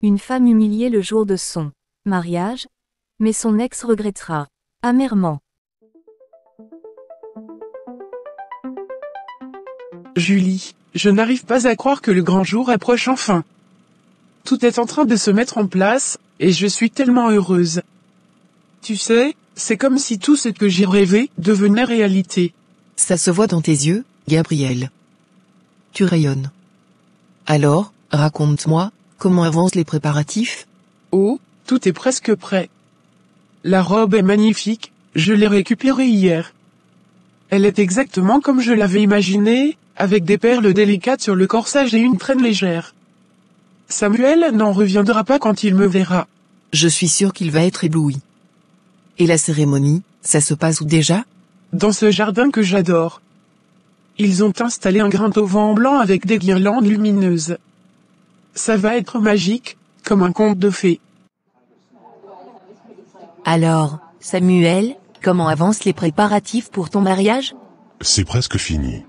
Une femme humiliée le jour de son mariage, mais son ex regrettera amèrement. Julie, je n'arrive pas à croire que le grand jour approche enfin. Tout est en train de se mettre en place, et je suis tellement heureuse. Tu sais, c'est comme si tout ce que j'ai rêvé devenait réalité. Ça se voit dans tes yeux, Gabriel. Tu rayonnes. Alors, raconte-moi, comment avancent les préparatifs? Oh, tout est presque prêt. La robe est magnifique, je l'ai récupérée hier. Elle est exactement comme je l'avais imaginée, avec des perles délicates sur le corsage et une traîne légère. Samuel n'en reviendra pas quand il me verra. Je suis sûr qu'il va être ébloui. Et la cérémonie, ça se passe où déjà? Dans ce jardin que j'adore. Ils ont installé un grand auvent blanc avec des guirlandes lumineuses. Ça va être magique, comme un conte de fées. Alors, Samuel, comment avancent les préparatifs pour ton mariage? C'est presque fini.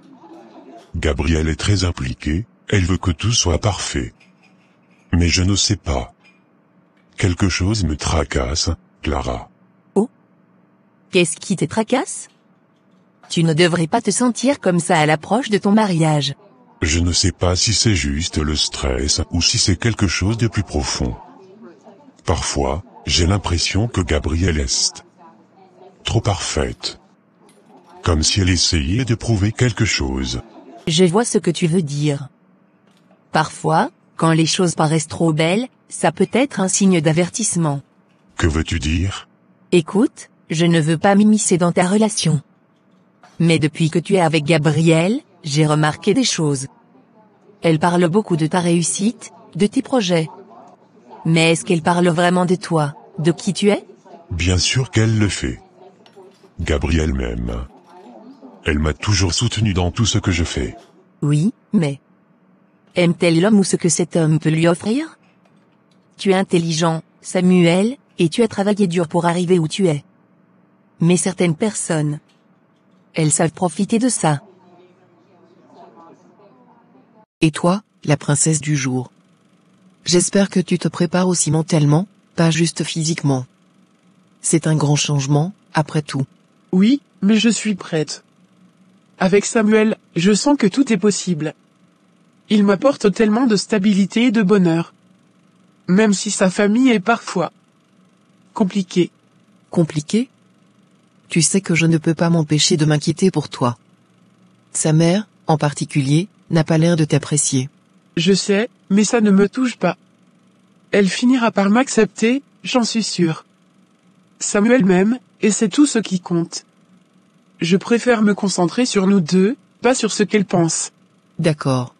Gabrielle est très impliquée, elle veut que tout soit parfait. Mais je ne sais pas. Quelque chose me tracasse, Clara. Oh? Qu'est-ce qui te tracasse? Tu ne devrais pas te sentir comme ça à l'approche de ton mariage. Je ne sais pas si c'est juste le stress ou si c'est quelque chose de plus profond. Parfois, j'ai l'impression que Gabrielle est trop parfaite. Comme si elle essayait de prouver quelque chose. Je vois ce que tu veux dire. Parfois, quand les choses paraissent trop belles, ça peut être un signe d'avertissement. Que veux-tu dire? Écoute, je ne veux pas m'immiscer dans ta relation. Mais depuis que tu es avec Gabrielle, j'ai remarqué des choses. Elle parle beaucoup de ta réussite, de tes projets. Mais est-ce qu'elle parle vraiment de toi, de qui tu es? Bien sûr qu'elle le fait. Gabrielle m'aime. Elle m'a toujours soutenu dans tout ce que je fais. Oui, mais... aime-t-elle l'homme ou ce que cet homme peut lui offrir? Tu es intelligent, Samuel, et tu as travaillé dur pour arriver où tu es. Mais certaines personnes... elles savent profiter de ça. Et toi, la princesse du jour? J'espère que tu te prépares aussi mentalement, pas juste physiquement. C'est un grand changement, après tout. Oui, mais je suis prête. Avec Samuel, je sens que tout est possible. Il m'apporte tellement de stabilité et de bonheur. Même si sa famille est parfois compliquée. Compliqué? Tu sais que je ne peux pas m'empêcher de m'inquiéter pour toi. Sa mère, en particulier, n'a pas l'air de t'apprécier. Je sais, mais ça ne me touche pas. Elle finira par m'accepter, j'en suis sûre. Samuel m'aime, et c'est tout ce qui compte. Je préfère me concentrer sur nous deux, pas sur ce qu'elle pense. D'accord.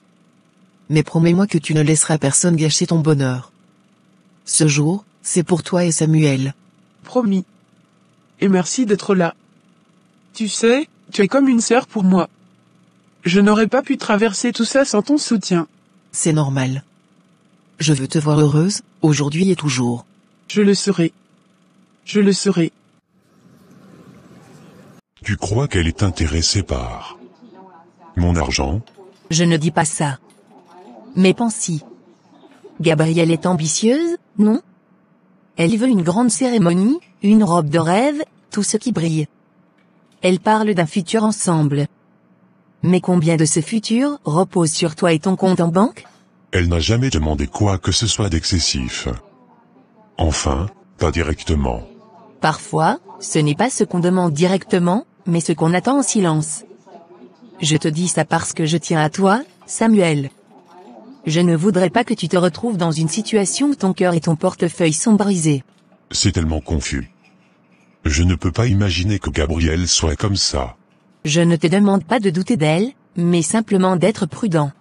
Mais promets-moi que tu ne laisseras personne gâcher ton bonheur. Ce jour, c'est pour toi et Samuel. Promis. Et merci d'être là. Tu sais, tu es comme une sœur pour moi. Je n'aurais pas pu traverser tout ça sans ton soutien. C'est normal. Je veux te voir heureuse, aujourd'hui et toujours. Je le serai. Je le serai. Tu crois qu'elle est intéressée par mon argent? Je ne dis pas ça. Mais pense-y. Gabrielle est ambitieuse, non? Elle veut une grande cérémonie, une robe de rêve, tout ce qui brille. Elle parle d'un futur ensemble. Mais combien de ce futur repose sur toi et ton compte en banque? Elle n'a jamais demandé quoi que ce soit d'excessif. Enfin, pas directement. Parfois, ce n'est pas ce qu'on demande directement, mais ce qu'on attend en silence. Je te dis ça parce que je tiens à toi, Samuel. Je ne voudrais pas que tu te retrouves dans une situation où ton cœur et ton portefeuille sont brisés. C'est tellement confus. Je ne peux pas imaginer que Gabrielle soit comme ça. Je ne te demande pas de douter d'elle, mais simplement d'être prudent.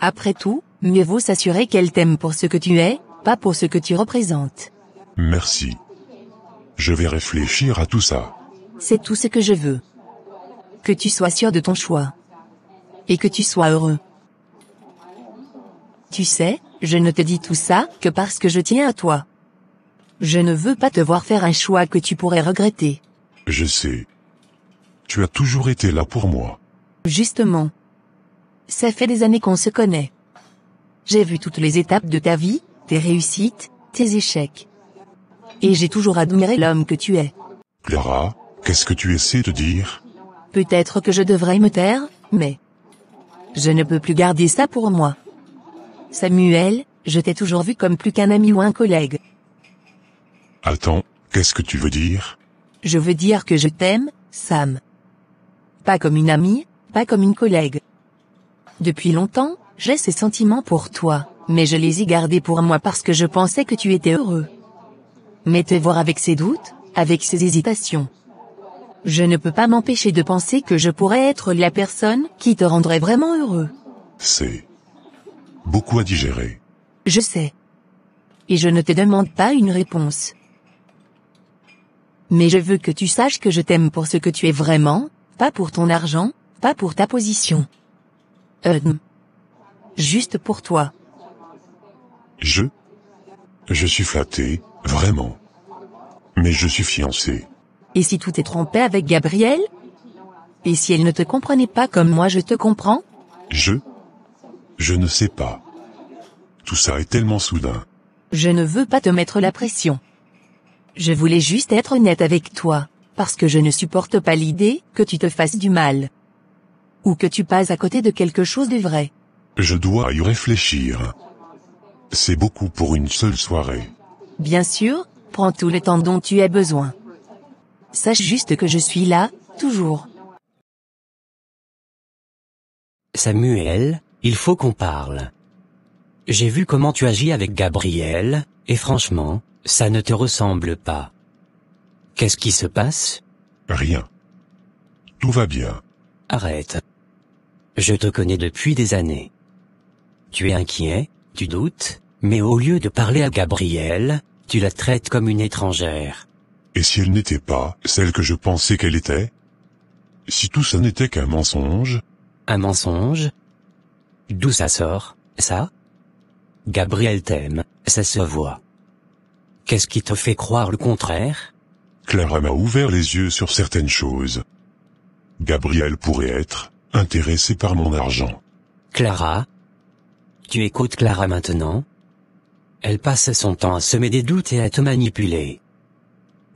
Après tout, mieux vaut s'assurer qu'elle t'aime pour ce que tu es, pas pour ce que tu représentes. Merci. Je vais réfléchir à tout ça. C'est tout ce que je veux. Que tu sois sûr de ton choix. Et que tu sois heureux. Tu sais, je ne te dis tout ça que parce que je tiens à toi. Je ne veux pas te voir faire un choix que tu pourrais regretter. Je sais. Tu as toujours été là pour moi. Justement. Ça fait des années qu'on se connaît. J'ai vu toutes les étapes de ta vie, tes réussites, tes échecs. Et j'ai toujours admiré l'homme que tu es. Clara, qu'est-ce que tu essaies de dire? Peut-être que je devrais me taire, mais je ne peux plus garder ça pour moi. Samuel, je t'ai toujours vu comme plus qu'un ami ou un collègue. Attends, qu'est-ce que tu veux dire? Je veux dire que je t'aime, Sam. Pas comme une amie, pas comme une collègue. Depuis longtemps, j'ai ces sentiments pour toi, mais je les ai gardés pour moi parce que je pensais que tu étais heureux. Mais te voir avec ces doutes, avec ces hésitations. Je ne peux pas m'empêcher de penser que je pourrais être la personne qui te rendrait vraiment heureux. C'est beaucoup à digérer. Je sais. Et je ne te demande pas une réponse. Mais je veux que tu saches que je t'aime pour ce que tu es vraiment, pas pour ton argent, pas pour ta position. Juste pour toi. Je suis flatté, vraiment. Mais je suis fiancé. Et si tout est trompé avec Gabrielle? Et si elle ne te comprenait pas comme moi je te comprends? Je ne sais pas. Tout ça est tellement soudain. Je ne veux pas te mettre la pression. Je voulais juste être honnête avec toi, parce que je ne supporte pas l'idée que tu te fasses du mal. Ou que tu passes à côté de quelque chose de vrai. Je dois y réfléchir. C'est beaucoup pour une seule soirée. Bien sûr, prends tout le temps dont tu as besoin. Sache juste que je suis là, toujours. Samuel, il faut qu'on parle. J'ai vu comment tu agis avec Gabrielle, et franchement, ça ne te ressemble pas. Qu'est-ce qui se passe? Rien. Tout va bien. Arrête. Je te connais depuis des années. Tu es inquiet, tu doutes, mais au lieu de parler à Gabrielle, tu la traites comme une étrangère. Et si elle n'était pas celle que je pensais qu'elle était? Si tout ça n'était qu'un mensonge? Un mensonge? D'où ça sort, ça? Gabrielle t'aime, ça se voit. Qu'est-ce qui te fait croire le contraire? Clara m'a ouvert les yeux sur certaines choses. Gabrielle pourrait être intéressée par mon argent. Clara? Tu écoutes Clara maintenant? Elle passe son temps à semer des doutes et à te manipuler.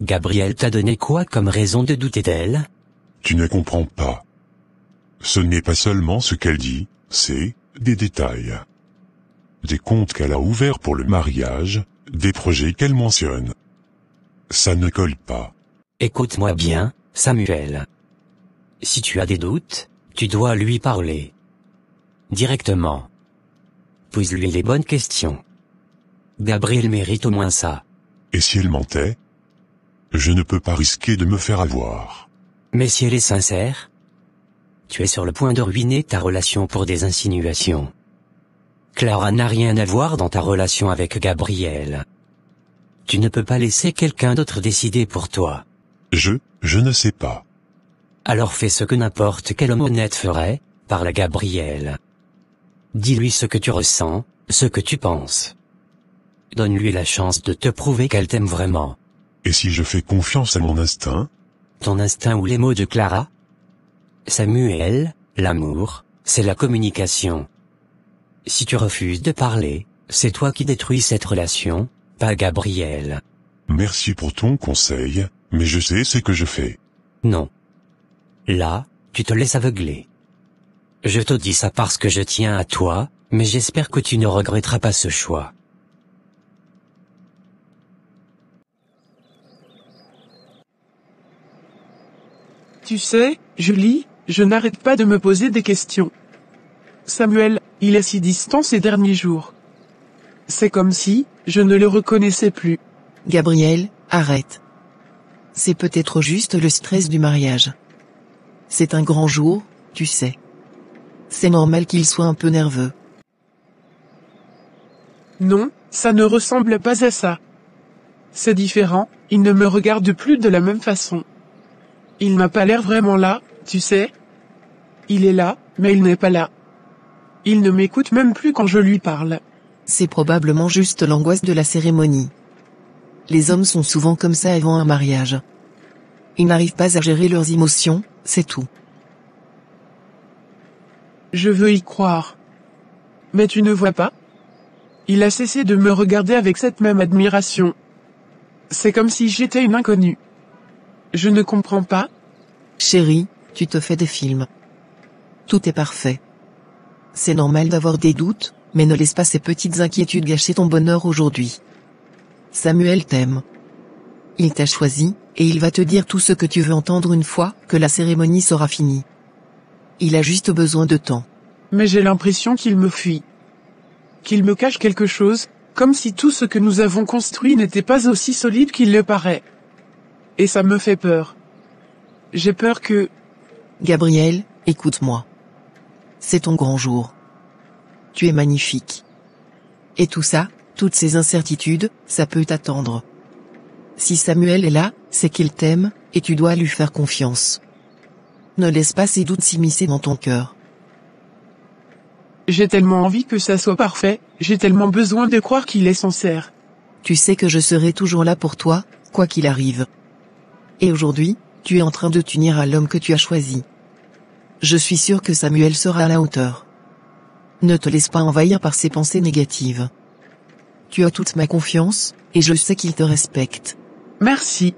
Gabrielle t'a donné quoi comme raison de douter d'elle? Tu ne comprends pas. Ce n'est pas seulement ce qu'elle dit, c'est des détails. Des comptes qu'elle a ouverts pour le mariage, des projets qu'elle mentionne. Ça ne colle pas. Écoute-moi bien, Samuel. Si tu as des doutes, tu dois lui parler. Directement. Pose-lui les bonnes questions. Gabrielle mérite au moins ça. Et si elle mentait? Je ne peux pas risquer de me faire avoir. Mais si elle est sincère? Tu es sur le point de ruiner ta relation pour des insinuations. Clara n'a rien à voir dans ta relation avec Gabrielle. Tu ne peux pas laisser quelqu'un d'autre décider pour toi. Je ne sais pas. Alors fais ce que n'importe quel homme honnête ferait, parle à Gabrielle. Dis-lui ce que tu ressens, ce que tu penses. Donne-lui la chance de te prouver qu'elle t'aime vraiment. Et si je fais confiance à mon instinct? Ton instinct ou les mots de Clara? Samuel, l'amour, c'est la communication. Si tu refuses de parler, c'est toi qui détruis cette relation, pas Gabrielle. Merci pour ton conseil, mais je sais ce que je fais. Non. Là, tu te laisses aveugler. Je te dis ça parce que je tiens à toi, mais j'espère que tu ne regretteras pas ce choix. Tu sais, Julie, je n'arrête pas de me poser des questions. Samuel, il est si distant ces derniers jours. C'est comme si, je ne le reconnaissais plus. Gabrielle, arrête. C'est peut-être juste le stress du mariage. C'est un grand jour, tu sais. C'est normal qu'il soit un peu nerveux. Non, ça ne ressemble pas à ça. C'est différent, il ne me regarde plus de la même façon. Il n'a pas l'air vraiment là, tu sais. Il est là, mais il n'est pas là. Il ne m'écoute même plus quand je lui parle. C'est probablement juste l'angoisse de la cérémonie. Les hommes sont souvent comme ça avant un mariage. Ils n'arrivent pas à gérer leurs émotions, c'est tout. Je veux y croire. Mais tu ne vois pas? Il a cessé de me regarder avec cette même admiration. C'est comme si j'étais une inconnue. Je ne comprends pas. Chérie, tu te fais des films. Tout est parfait. C'est normal d'avoir des doutes, mais ne laisse pas ces petites inquiétudes gâcher ton bonheur aujourd'hui. Samuel t'aime. Il t'a choisi, et il va te dire tout ce que tu veux entendre une fois que la cérémonie sera finie. Il a juste besoin de temps. Mais j'ai l'impression qu'il me fuit. Qu'il me cache quelque chose, comme si tout ce que nous avons construit n'était pas aussi solide qu'il le paraît. Et ça me fait peur. J'ai peur que... Gabriel, écoute-moi. C'est ton grand jour. Tu es magnifique. Et tout ça, toutes ces incertitudes, ça peut t'attendre. Si Samuel est là, c'est qu'il t'aime, et tu dois lui faire confiance. Ne laisse pas ces doutes s'immiscer dans ton cœur. J'ai tellement envie que ça soit parfait, j'ai tellement besoin de croire qu'il est sincère. Tu sais que je serai toujours là pour toi, quoi qu'il arrive. Et aujourd'hui, tu es en train de t'unir à l'homme que tu as choisi. Je suis sûr que Samuel sera à la hauteur. Ne te laisse pas envahir par ses pensées négatives. Tu as toute ma confiance, et je sais qu'il te respecte. Merci.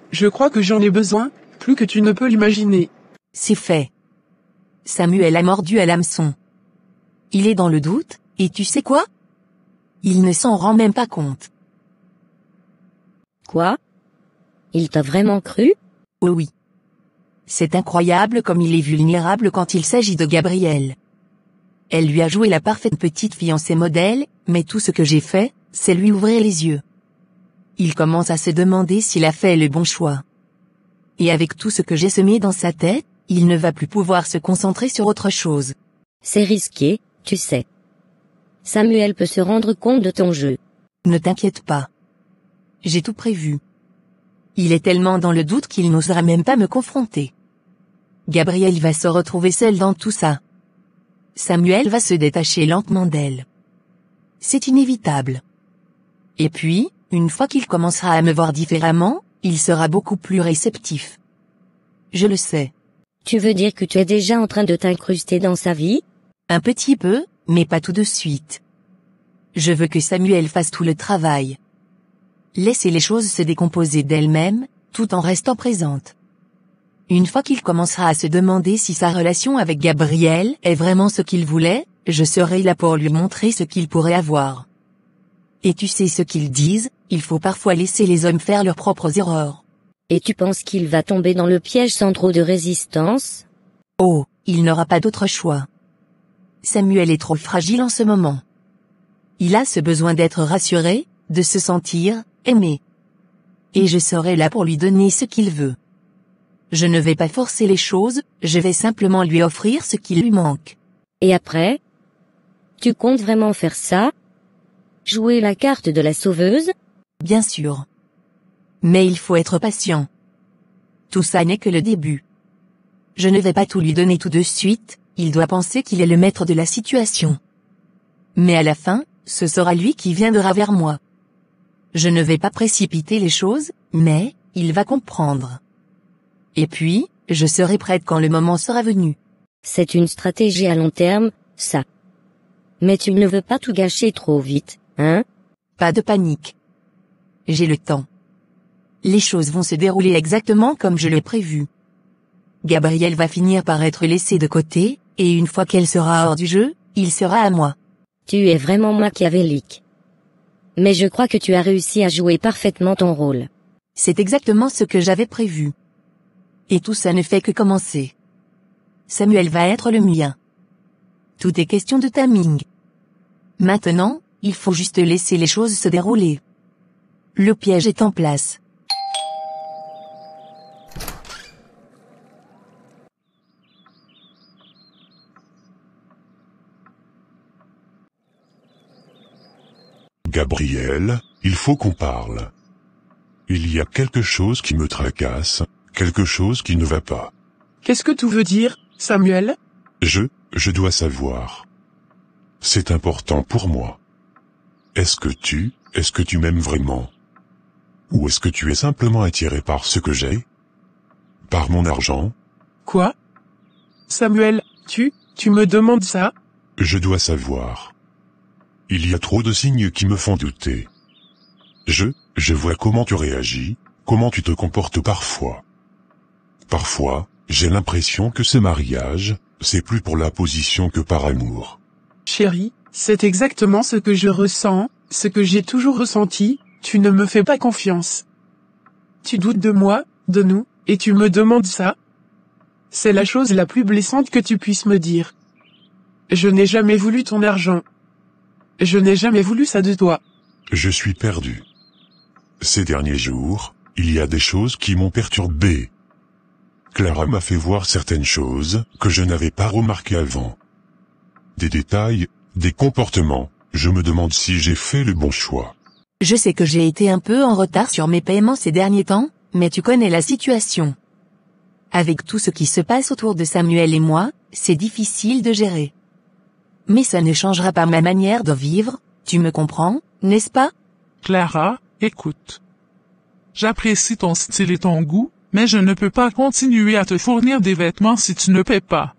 Je crois que j'en ai besoin, plus que tu ne peux l'imaginer. C'est fait. Samuel a mordu à l'hameçon. Il est dans le doute, et tu sais quoi? Il ne s'en rend même pas compte. Quoi? Il t'a vraiment cru? Oh oui. C'est incroyable comme il est vulnérable quand il s'agit de Gabrielle. Elle lui a joué la parfaite petite fiancée modèle, mais tout ce que j'ai fait, c'est lui ouvrir les yeux. Il commence à se demander s'il a fait le bon choix. Et avec tout ce que j'ai semé dans sa tête, il ne va plus pouvoir se concentrer sur autre chose. C'est risqué, tu sais. Samuel peut se rendre compte de ton jeu. Ne t'inquiète pas. J'ai tout prévu. Il est tellement dans le doute qu'il n'osera même pas me confronter. Gabrielle va se retrouver seule dans tout ça. Samuel va se détacher lentement d'elle. C'est inévitable. Et puis, une fois qu'il commencera à me voir différemment, il sera beaucoup plus réceptif. Je le sais. Tu veux dire que tu es déjà en train de t'incruster dans sa vie? Un petit peu, mais pas tout de suite. Je veux que Samuel fasse tout le travail. Laisser les choses se décomposer d'elles-mêmes, tout en restant présente. Une fois qu'il commencera à se demander si sa relation avec Gabrielle est vraiment ce qu'il voulait, je serai là pour lui montrer ce qu'il pourrait avoir. Et tu sais ce qu'ils disent, il faut parfois laisser les hommes faire leurs propres erreurs. Et tu penses qu'il va tomber dans le piège sans trop de résistance? Oh, il n'aura pas d'autre choix. Samuel est trop fragile en ce moment. Il a ce besoin d'être rassuré, de se sentir aimé. Et je serai là pour lui donner ce qu'il veut. Je ne vais pas forcer les choses, je vais simplement lui offrir ce qui lui manque. Et après? Tu comptes vraiment faire ça? Jouer la carte de la sauveuse? Bien sûr. Mais il faut être patient. Tout ça n'est que le début. Je ne vais pas tout lui donner tout de suite, il doit penser qu'il est le maître de la situation. Mais à la fin, ce sera lui qui viendra vers moi. Je ne vais pas précipiter les choses, mais, il va comprendre. Et puis, je serai prête quand le moment sera venu. C'est une stratégie à long terme, ça. Mais tu ne veux pas tout gâcher trop vite, hein? Pas de panique. J'ai le temps. Les choses vont se dérouler exactement comme je l'ai prévu. Gabrielle va finir par être laissée de côté, et une fois qu'elle sera hors du jeu, il sera à moi. Tu es vraiment machiavélique. Mais je crois que tu as réussi à jouer parfaitement ton rôle. C'est exactement ce que j'avais prévu. Et tout ça ne fait que commencer. Samuel va être le mien. Tout est question de timing. Maintenant, il faut juste laisser les choses se dérouler. Le piège est en place. Gabriel, il faut qu'on parle. Il y a quelque chose qui me tracasse, quelque chose qui ne va pas. Qu'est-ce que tu veux dire, Samuel? Je dois savoir. C'est important pour moi. Est-ce que tu m'aimes vraiment? Ou est-ce que tu es simplement attiré par ce que j'ai? Par mon argent? Quoi? Samuel, tu me demandes ça? Je dois savoir. Il y a trop de signes qui me font douter. Je vois comment tu réagis, comment tu te comportes parfois. Parfois, j'ai l'impression que ce mariage, c'est plus pour la position que par amour. Chérie, c'est exactement ce que je ressens, ce que j'ai toujours ressenti, tu ne me fais pas confiance. Tu doutes de moi, de nous, et tu me demandes ça? C'est la chose la plus blessante que tu puisses me dire. Je n'ai jamais voulu ton argent. Je n'ai jamais voulu ça de toi. Je suis perdu. Ces derniers jours, il y a des choses qui m'ont perturbé. Clara m'a fait voir certaines choses que je n'avais pas remarquées avant. Des détails, des comportements, je me demande si j'ai fait le bon choix. Je sais que j'ai été un peu en retard sur mes paiements ces derniers temps, mais tu connais la situation. Avec tout ce qui se passe autour de Samuel et moi, c'est difficile de gérer. Mais ça ne changera pas ma manière de vivre, tu me comprends, n'est-ce pas? Clara, écoute. J'apprécie ton style et ton goût, mais je ne peux pas continuer à te fournir des vêtements si tu ne paies pas.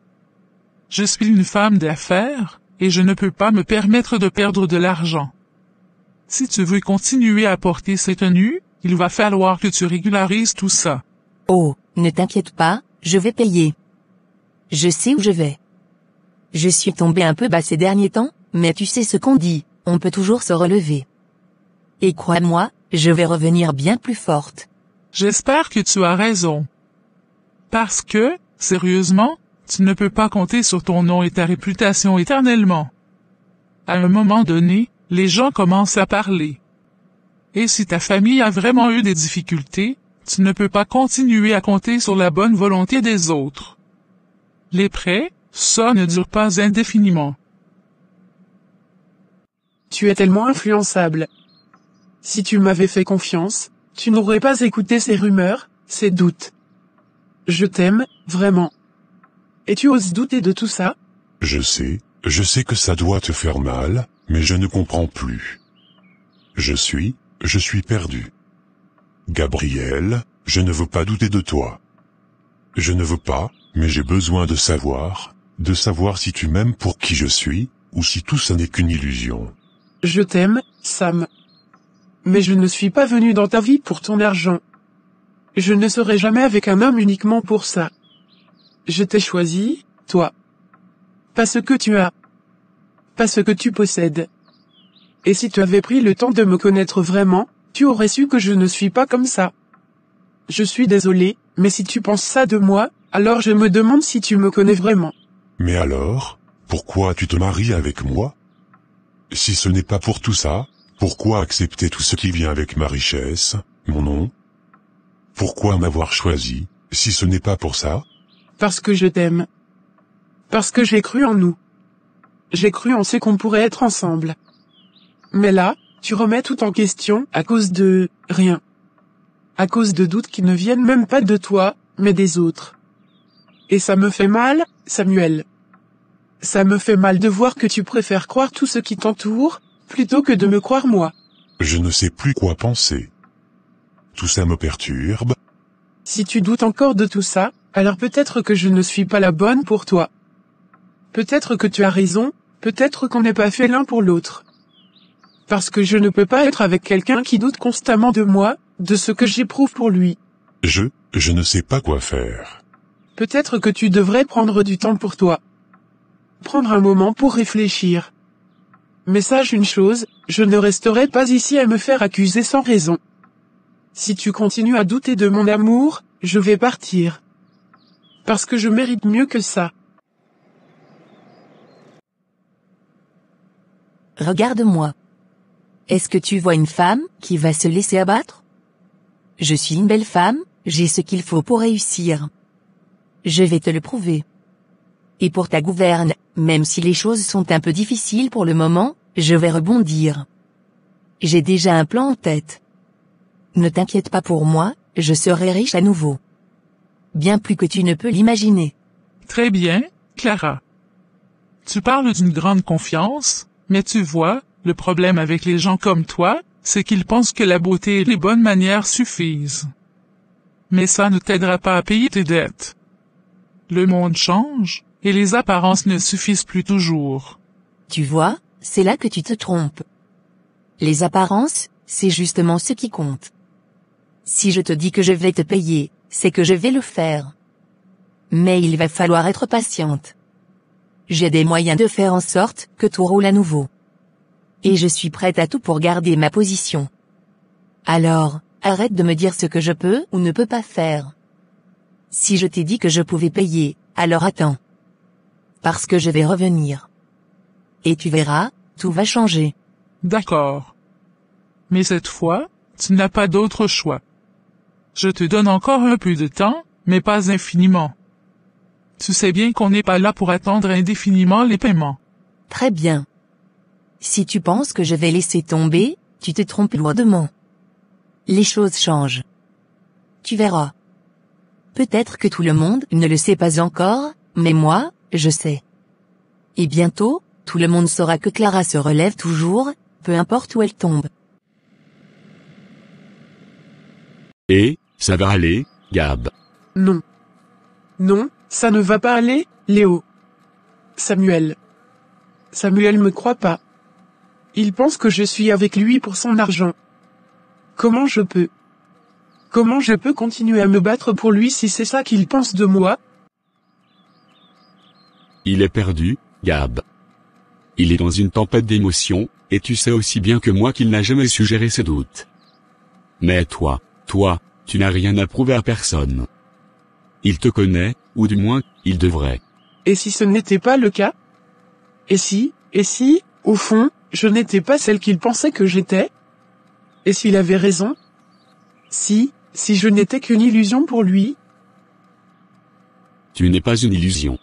Je suis une femme d'affaires, et je ne peux pas me permettre de perdre de l'argent. Si tu veux continuer à porter ces tenues, il va falloir que tu régularises tout ça. Oh, ne t'inquiète pas, je vais payer. Je sais où je vais. Je suis tombée un peu bas ces derniers temps, mais tu sais ce qu'on dit, on peut toujours se relever. Et crois-moi, je vais revenir bien plus forte. J'espère que tu as raison. Parce que, sérieusement, tu ne peux pas compter sur ton nom et ta réputation éternellement. À un moment donné, les gens commencent à parler. Et si ta famille a vraiment eu des difficultés, tu ne peux pas continuer à compter sur la bonne volonté des autres. Les prêts, ça ne dure pas indéfiniment. Tu es tellement influençable. Si tu m'avais fait confiance, tu n'aurais pas écouté ces rumeurs, ces doutes. Je t'aime, vraiment. Et tu oses douter de tout ça? Je sais que ça doit te faire mal, mais je ne comprends plus. Je suis perdu. Gabriel, je ne veux pas douter de toi. Je ne veux pas, mais j'ai besoin de savoir si tu m'aimes pour qui je suis, ou si tout ça n'est qu'une illusion. Je t'aime, Sam. Mais je ne suis pas venu dans ta vie pour ton argent. Je ne serai jamais avec un homme uniquement pour ça. Je t'ai choisi, toi. Pas ce que tu as. Pas ce que tu possèdes. Et si tu avais pris le temps de me connaître vraiment, tu aurais su que je ne suis pas comme ça. Je suis désolé, mais si tu penses ça de moi, alors je me demande si tu me connais vraiment. Mais alors, pourquoi tu te maries avec moi? Si ce n'est pas pour tout ça, pourquoi accepter tout ce qui vient avec ma richesse, mon nom? Pourquoi m'avoir choisi, si ce n'est pas pour ça? Parce que je t'aime. Parce que j'ai cru en nous. J'ai cru en ce qu'on pourrait être ensemble. Mais là, tu remets tout en question à cause de rien. À cause de doutes qui ne viennent même pas de toi, mais des autres. Et ça me fait mal, Samuel. Ça me fait mal de voir que tu préfères croire tout ce qui t'entoure, plutôt que de me croire moi. Je ne sais plus quoi penser. Tout ça me perturbe. Si tu doutes encore de tout ça, alors peut-être que je ne suis pas la bonne pour toi. Peut-être que tu as raison, peut-être qu'on n'est pas fait l'un pour l'autre. Parce que je ne peux pas être avec quelqu'un qui doute constamment de moi, de ce que j'éprouve pour lui. Je ne sais pas quoi faire. Peut-être que tu devrais prendre du temps pour toi. Prendre un moment pour réfléchir. Mais sache une chose, je ne resterai pas ici à me faire accuser sans raison. Si tu continues à douter de mon amour, je vais partir. Parce que je mérite mieux que ça. Regarde-moi. Est-ce que tu vois une femme qui va se laisser abattre? Je suis une belle femme, j'ai ce qu'il faut pour réussir. Je vais te le prouver. Et pour ta gouverne, même si les choses sont un peu difficiles pour le moment, je vais rebondir. J'ai déjà un plan en tête. Ne t'inquiète pas pour moi, je serai riche à nouveau. Bien plus que tu ne peux l'imaginer. Très bien, Clara. Tu parles d'une grande confiance, mais tu vois, le problème avec les gens comme toi, c'est qu'ils pensent que la beauté et les bonnes manières suffisent. Mais ça ne t'aidera pas à payer tes dettes. Le monde change, et les apparences ne suffisent plus toujours. Tu vois, c'est là que tu te trompes. Les apparences, c'est justement ce qui compte. Si je te dis que je vais te payer, c'est que je vais le faire. Mais il va falloir être patiente. J'ai des moyens de faire en sorte que tout roule à nouveau. Et je suis prête à tout pour garder ma position. Alors, arrête de me dire ce que je peux ou ne peux pas faire. Si je t'ai dit que je pouvais payer, alors attends. Parce que je vais revenir. Et tu verras, tout va changer. D'accord. Mais cette fois, tu n'as pas d'autre choix. Je te donne encore un peu de temps, mais pas infiniment. Tu sais bien qu'on n'est pas là pour attendre indéfiniment les paiements. Très bien. Si tu penses que je vais laisser tomber, tu te trompes lourdement. Les choses changent. Tu verras. Peut-être que tout le monde ne le sait pas encore, mais moi, je sais. Et bientôt, tout le monde saura que Clara se relève toujours, peu importe où elle tombe. Et, ça va aller, Gab. Non. Non, ça ne va pas aller, Léo. Samuel. Samuel me croit pas. Il pense que je suis avec lui pour son argent. Comment je peux continuer à me battre pour lui si c'est ça qu'il pense de moi? Il est perdu, Gab. Il est dans une tempête d'émotions, et tu sais aussi bien que moi qu'il n'a jamais su gérer ses doutes. Mais toi, tu n'as rien à prouver à personne. Il te connaît, ou du moins, il devrait. Et si ce n'était pas le cas? Et si, au fond, je n'étais pas celle qu'il pensait que j'étais? Et s'il avait raison? Si je n'étais qu'une illusion pour lui? Tu n'es pas une illusion.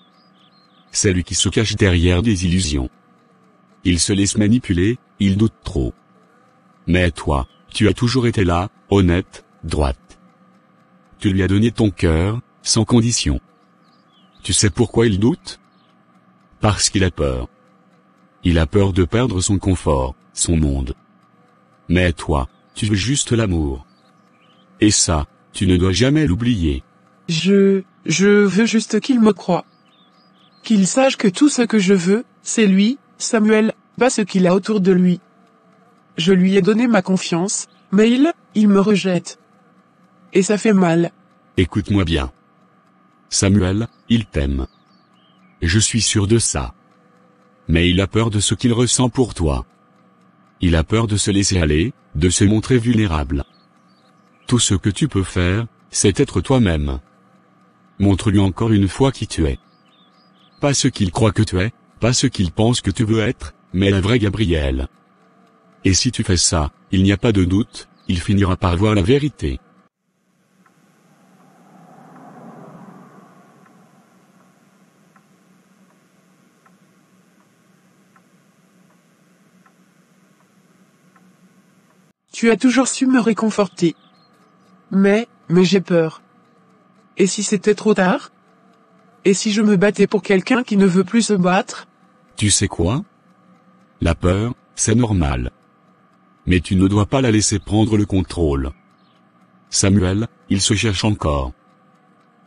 C'est lui qui se cache derrière des illusions. Il se laisse manipuler, il doute trop. Mais toi, tu as toujours été là, honnête, droite. Tu lui as donné ton cœur, sans condition. Tu sais pourquoi il doute? Parce qu'il a peur. Il a peur de perdre son confort, son monde. Mais toi, tu veux juste l'amour. Et ça, tu ne dois jamais l'oublier. Je veux juste qu'il me croie. Qu'il sache que tout ce que je veux, c'est lui, Samuel, pas ce qu'il a autour de lui. Je lui ai donné ma confiance, mais il me rejette. Et ça fait mal. Écoute-moi bien. Samuel, il t'aime. Je suis sûr de ça. Mais il a peur de ce qu'il ressent pour toi. Il a peur de se laisser aller, de se montrer vulnérable. Tout ce que tu peux faire, c'est être toi-même. Montre-lui encore une fois qui tu es. Pas ce qu'il croit que tu es, pas ce qu'il pense que tu veux être, mais la vraie Gabrielle. Et si tu fais ça, il n'y a pas de doute, il finira par voir la vérité. Tu as toujours su me réconforter. Mais j'ai peur. Et si c'était trop tard? Et si je me battais pour quelqu'un qui ne veut plus se battre? Tu sais quoi? La peur, c'est normal. Mais tu ne dois pas la laisser prendre le contrôle. Samuel, il se cherche encore.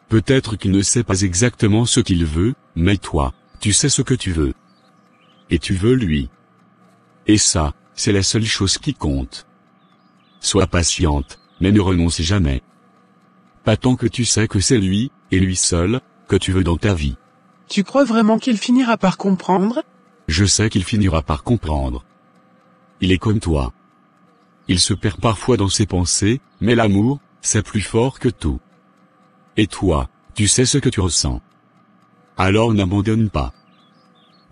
Peut-être qu'il ne sait pas exactement ce qu'il veut, mais toi, tu sais ce que tu veux. Et tu veux lui. Et ça, c'est la seule chose qui compte. Sois patiente, mais ne renonce jamais. Pas tant que tu sais que c'est lui, et lui seul, que tu veux dans ta vie. Tu crois vraiment qu'il finira par comprendre? Je sais qu'il finira par comprendre. Il est comme toi. Il se perd parfois dans ses pensées, mais l'amour, c'est plus fort que tout. Et toi, tu sais ce que tu ressens. Alors n'abandonne pas.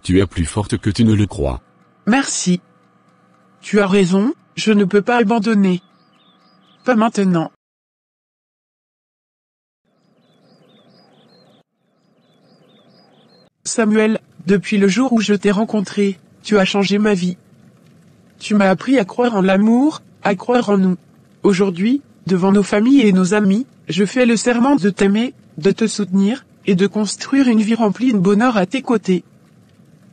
Tu es plus forte que tu ne le crois. Merci. Tu as raison, je ne peux pas abandonner. Pas maintenant. Samuel, depuis le jour où je t'ai rencontré, tu as changé ma vie. Tu m'as appris à croire en l'amour, à croire en nous. Aujourd'hui, devant nos familles et nos amis, je fais le serment de t'aimer, de te soutenir, et de construire une vie remplie de bonheur à tes côtés.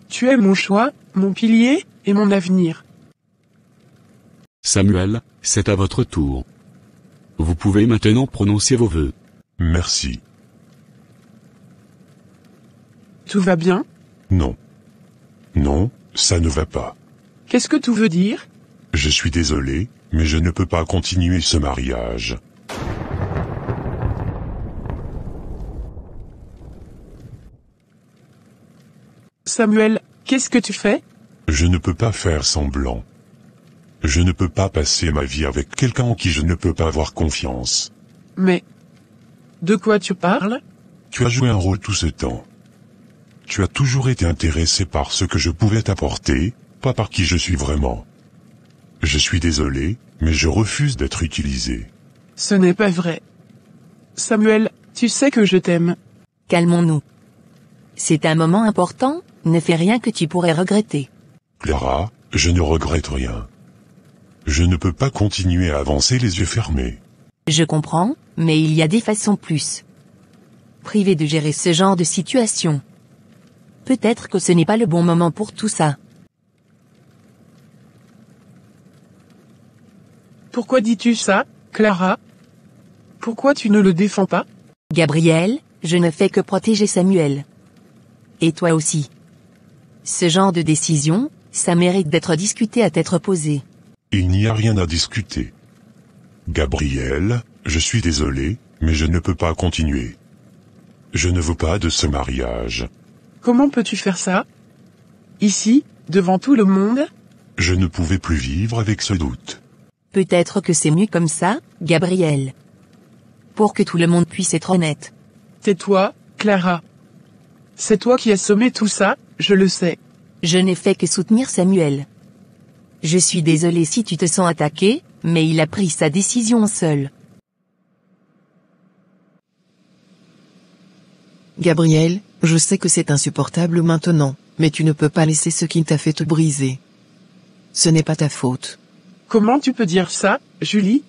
Tu es mon choix, mon pilier, et mon avenir. Samuel, c'est à votre tour. Vous pouvez maintenant prononcer vos vœux. Merci. Tout va bien? Non. Non, Ça ne va pas. Qu'est-ce que tu veux dire? Je suis désolé, mais je ne peux pas continuer ce mariage. Samuel, qu'est-ce que tu fais? Je ne peux pas faire semblant. Je ne peux pas passer ma vie avec quelqu'un en qui je ne peux pas avoir confiance. Mais... de quoi tu parles? Tu as joué un rôle tout ce temps. Tu as toujours été intéressé par ce que je pouvais t'apporter, pas par qui je suis vraiment. Je suis désolé, mais je refuse d'être utilisé. Ce n'est pas vrai. Samuel, tu sais que je t'aime. Calmons-nous. C'est un moment important, ne fais rien que tu pourrais regretter. Clara, je ne regrette rien. Je ne peux pas continuer à avancer les yeux fermés. Je comprends, mais il y a des façons plus privées de gérer ce genre de situation. Peut-être que ce n'est pas le bon moment pour tout ça. Pourquoi dis-tu ça, Clara? Pourquoi tu ne le défends pas? Gabriel, je ne fais que protéger Samuel. Et toi aussi. Ce genre de décision, ça mérite d'être discuté à tête reposée. Il n'y a rien à discuter. Gabriel, je suis désolé, mais je ne peux pas continuer. Je ne veux pas de ce mariage. Comment peux-tu faire ça? Ici, devant tout le monde? Je ne pouvais plus vivre avec ce doute. Peut-être que c'est mieux comme ça, Gabriel. Pour que tout le monde puisse être honnête. Tais-toi, Clara. C'est toi qui as semé tout ça, je le sais. Je n'ai fait que soutenir Samuel. Je suis désolé si tu te sens attaqué, mais il a pris sa décision seul. Gabriel, je sais que c'est insupportable maintenant, mais tu ne peux pas laisser ce qui t'a fait te briser. Ce n'est pas ta faute. Comment tu peux dire ça, Julie?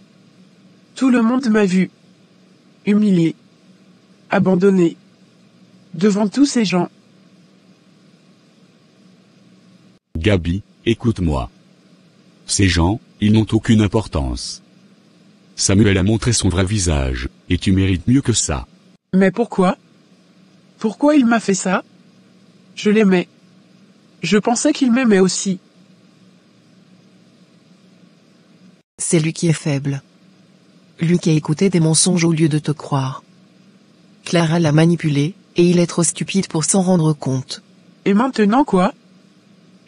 Tout le monde m'a vu. Humilié. Abandonné. Devant tous ces gens. Gabi, écoute-moi. Ces gens, ils n'ont aucune importance. Samuel a montré son vrai visage, et tu mérites mieux que ça. Mais pourquoi? Pourquoi il m'a fait ça? Je l'aimais. Je pensais qu'il m'aimait aussi. C'est lui qui est faible. Lui qui a écouté des mensonges au lieu de te croire. Clara l'a manipulé, et il est trop stupide pour s'en rendre compte. Et maintenant quoi?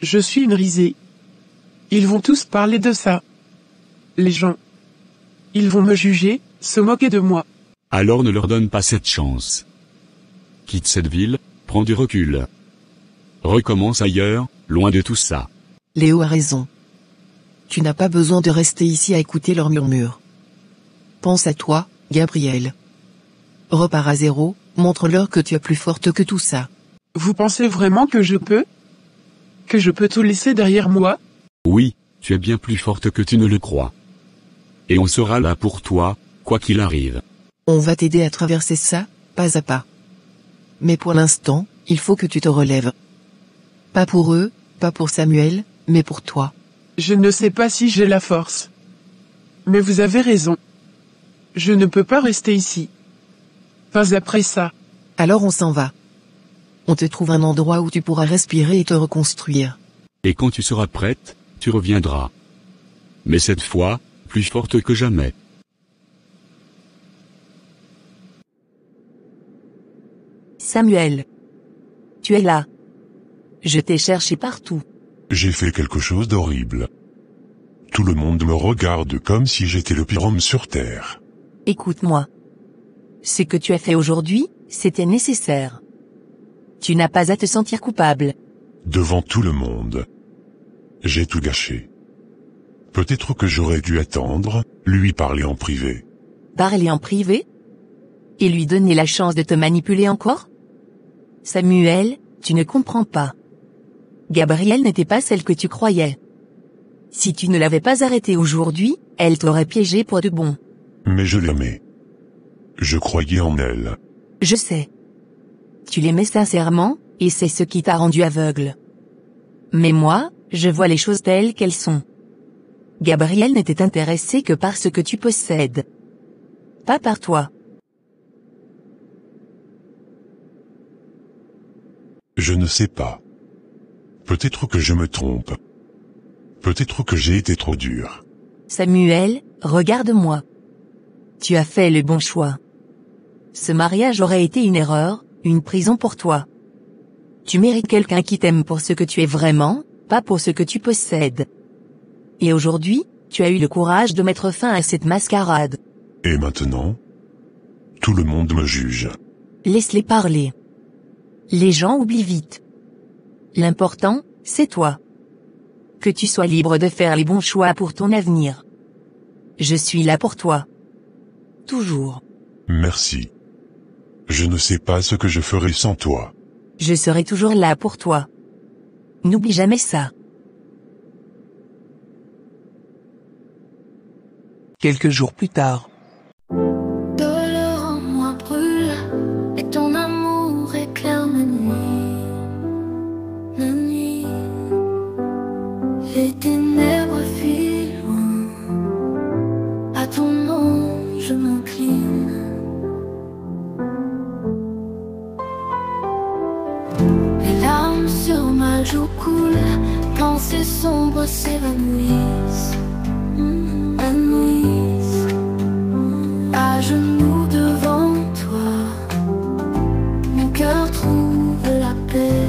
Je suis une risée. Ils vont tous parler de ça. Les gens. Ils vont me juger, se moquer de moi. Alors ne leur donne pas cette chance. Quitte cette ville, prends du recul. Recommence ailleurs, loin de tout ça. Léo a raison. Tu n'as pas besoin de rester ici à écouter leurs murmures. Pense à toi, Gabriel. Repars à zéro, montre-leur que tu es plus forte que tout ça. Vous pensez vraiment que je peux? Que je peux tout laisser derrière moi? Oui, tu es bien plus forte que tu ne le crois. Et on sera là pour toi, quoi qu'il arrive. On va t'aider à traverser ça, pas à pas. Mais pour l'instant, il faut que tu te relèves. Pas pour eux, pas pour Samuel, mais pour toi. Je ne sais pas si j'ai la force. Mais vous avez raison. Je ne peux pas rester ici. Pas après ça. Alors on s'en va. On te trouve un endroit où tu pourras respirer et te reconstruire. Et quand tu seras prête, tu reviendras. Mais cette fois, plus forte que jamais. Samuel. Tu es là. Je t'ai cherché partout. J'ai fait quelque chose d'horrible. Tout le monde me regarde comme si j'étais le pire homme sur Terre. Écoute-moi. Ce que tu as fait aujourd'hui, c'était nécessaire. Tu n'as pas à te sentir coupable. Devant tout le monde. J'ai tout gâché. Peut-être que j'aurais dû attendre, lui parler en privé. Parler en privé? Et lui donner la chance de te manipuler encore? Samuel, tu ne comprends pas. Gabrielle n'était pas celle que tu croyais. Si tu ne l'avais pas arrêtée aujourd'hui, elle t'aurait piégé pour de bon. Mais je l'aimais. Je croyais en elle. Je sais. Tu l'aimais sincèrement, et c'est ce qui t'a rendu aveugle. Mais moi, je vois les choses telles qu'elles sont. Gabrielle n'était intéressée que par ce que tu possèdes. Pas par toi. Je ne sais pas. Peut-être que je me trompe. Peut-être que j'ai été trop dur. Samuel, regarde-moi. Tu as fait le bon choix. Ce mariage aurait été une erreur, une prison pour toi. Tu mérites quelqu'un qui t'aime pour ce que tu es vraiment, pas pour ce que tu possèdes. Et aujourd'hui, tu as eu le courage de mettre fin à cette mascarade. Et maintenant? Tout le monde me juge. Laisse-les parler. Les gens oublient vite. L'important, c'est toi. Que tu sois libre de faire les bons choix pour ton avenir. Je suis là pour toi. Toujours. Merci. Je ne sais pas ce que je ferais sans toi. Je serai toujours là pour toi. N'oublie jamais ça. Quelques jours plus tard. Doleur en moi brûle, et ton amour éclaire ma nuit. La nuit, les ténèbres filent loin. À ton nom, je m'incline. Les larmes sur ma joue coulent, pensées sombres s'évanouissent. À genoux devant toi, mon cœur trouve la paix.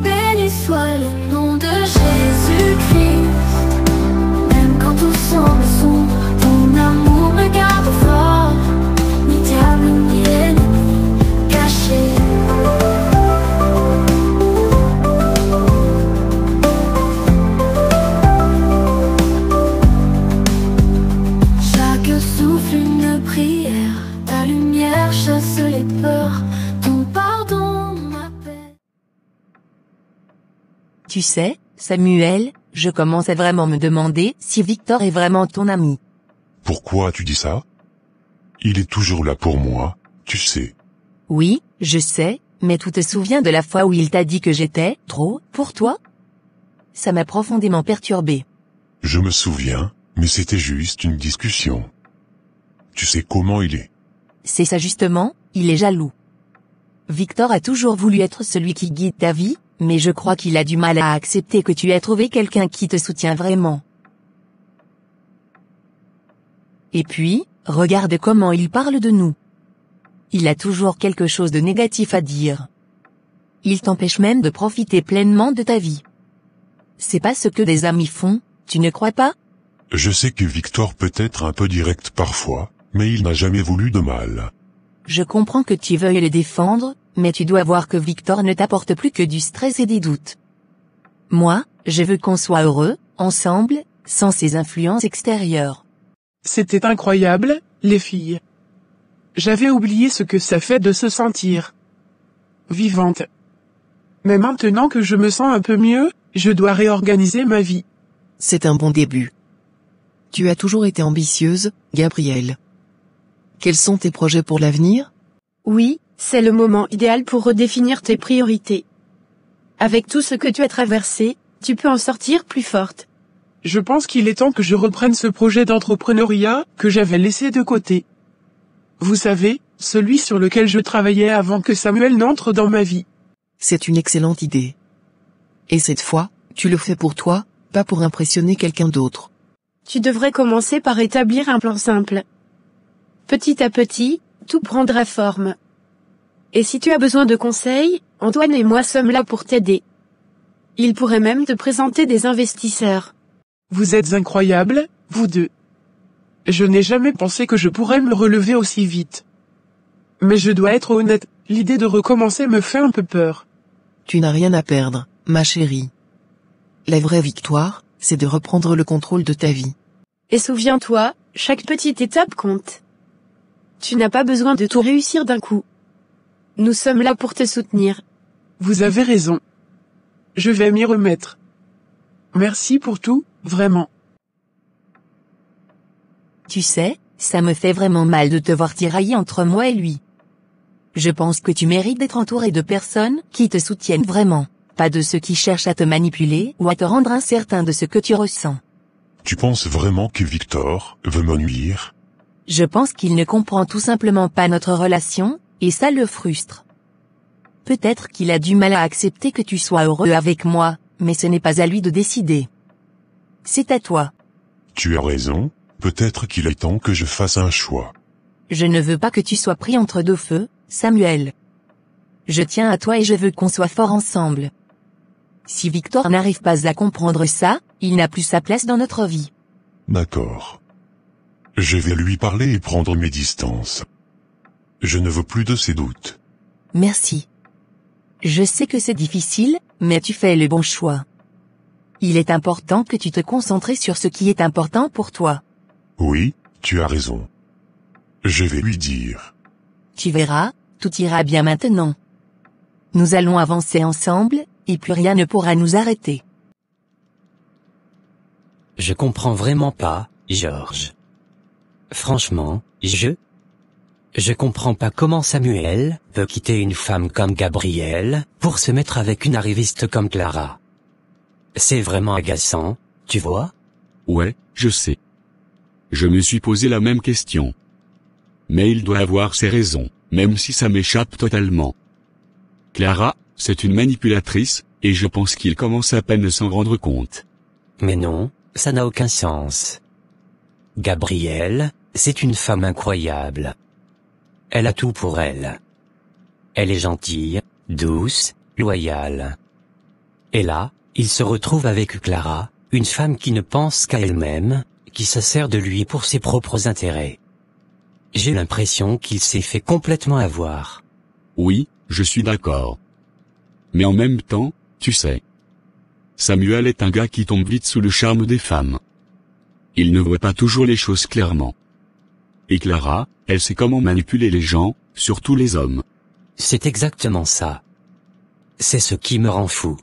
Béni soit le nom de Jésus-Christ. Même quand tout semble sombre, ton amour me garde fort. Ni diable ni ennemi caché. Souffle une prière, ta lumière chasse les peurs, ton pardon m'appelle. Tu sais, Samuel, je commence à vraiment me demander si Victor est vraiment ton ami. Pourquoi tu dis ça? Il est toujours là pour moi, tu sais. Oui, je sais, mais tu te souviens de la fois où il t'a dit que j'étais trop pour toi? Ça m'a profondément perturbé. Je me souviens, mais c'était juste une discussion. Tu sais comment il est. C'est ça justement, il est jaloux. Victor a toujours voulu être celui qui guide ta vie, mais je crois qu'il a du mal à accepter que tu aies trouvé quelqu'un qui te soutient vraiment. Et puis, regarde comment il parle de nous. Il a toujours quelque chose de négatif à dire. Il t'empêche même de profiter pleinement de ta vie. C'est pas ce que des amis font, tu ne crois pas? Je sais que Victor peut être un peu direct parfois, mais il n'a jamais voulu de mal. Je comprends que tu veuilles le défendre, mais tu dois voir que Victor ne t'apporte plus que du stress et des doutes. Moi, je veux qu'on soit heureux, ensemble, sans ces influences extérieures. C'était incroyable, les filles. J'avais oublié ce que ça fait de se sentir vivante. Mais maintenant que je me sens un peu mieux, je dois réorganiser ma vie. C'est un bon début. Tu as toujours été ambitieuse, Gabrielle. Quels sont tes projets pour l'avenir? Oui, c'est le moment idéal pour redéfinir tes priorités. Avec tout ce que tu as traversé, tu peux en sortir plus forte. Je pense qu'il est temps que je reprenne ce projet d'entrepreneuriat que j'avais laissé de côté. Vous savez, celui sur lequel je travaillais avant que Samuel n'entre dans ma vie. C'est une excellente idée. Et cette fois, tu le fais pour toi, pas pour impressionner quelqu'un d'autre. Tu devrais commencer par établir un plan simple. Petit à petit, tout prendra forme. Et si tu as besoin de conseils, Antoine et moi sommes là pour t'aider. Il pourrait même te présenter des investisseurs. Vous êtes incroyables, vous deux. Je n'ai jamais pensé que je pourrais me relever aussi vite. Mais je dois être honnête, l'idée de recommencer me fait un peu peur. Tu n'as rien à perdre, ma chérie. La vraie victoire, c'est de reprendre le contrôle de ta vie. Et souviens-toi, chaque petite étape compte. Tu n'as pas besoin de tout réussir d'un coup. Nous sommes là pour te soutenir. Vous avez raison. Je vais m'y remettre. Merci pour tout, vraiment. Tu sais, ça me fait vraiment mal de te voir tirailler entre moi et lui. Je pense que tu mérites d'être entouré de personnes qui te soutiennent vraiment, pas de ceux qui cherchent à te manipuler ou à te rendre incertain de ce que tu ressens. Tu penses vraiment que Victor veut me nuire? Je pense qu'il ne comprend tout simplement pas notre relation, et ça le frustre. Peut-être qu'il a du mal à accepter que tu sois heureux avec moi, mais ce n'est pas à lui de décider. C'est à toi. Tu as raison, peut-être qu'il est temps que je fasse un choix. Je ne veux pas que tu sois pris entre deux feux, Samuel. Je tiens à toi et je veux qu'on soit forts ensemble. Si Victor n'arrive pas à comprendre ça, il n'a plus sa place dans notre vie. D'accord. Je vais lui parler et prendre mes distances. Je ne veux plus de ses doutes. Merci. Je sais que c'est difficile, mais tu fais le bon choix. Il est important que tu te concentres sur ce qui est important pour toi. Oui, tu as raison. Je vais lui dire. Tu verras, tout ira bien maintenant. Nous allons avancer ensemble, et plus rien ne pourra nous arrêter. Je comprends vraiment pas, George. Franchement, je comprends pas comment Samuel peut quitter une femme comme Gabrielle pour se mettre avec une arriviste comme Clara. C'est vraiment agaçant, tu vois? Ouais, je sais. Je me suis posé la même question. Mais il doit avoir ses raisons, même si ça m'échappe totalement. Clara, c'est une manipulatrice, et je pense qu'il commence à peine à s'en rendre compte. Mais non, ça n'a aucun sens. Gabrielle, c'est une femme incroyable. Elle a tout pour elle. Elle est gentille, douce, loyale. Et là, il se retrouve avec Clara, une femme qui ne pense qu'à elle-même, qui se sert de lui pour ses propres intérêts. J'ai l'impression qu'il s'est fait complètement avoir. Oui, je suis d'accord. Mais en même temps, tu sais. Samuel est un gars qui tombe vite sous le charme des femmes. Il ne voit pas toujours les choses clairement. Et Clara, elle sait comment manipuler les gens, surtout les hommes. C'est exactement ça. C'est ce qui me rend fou.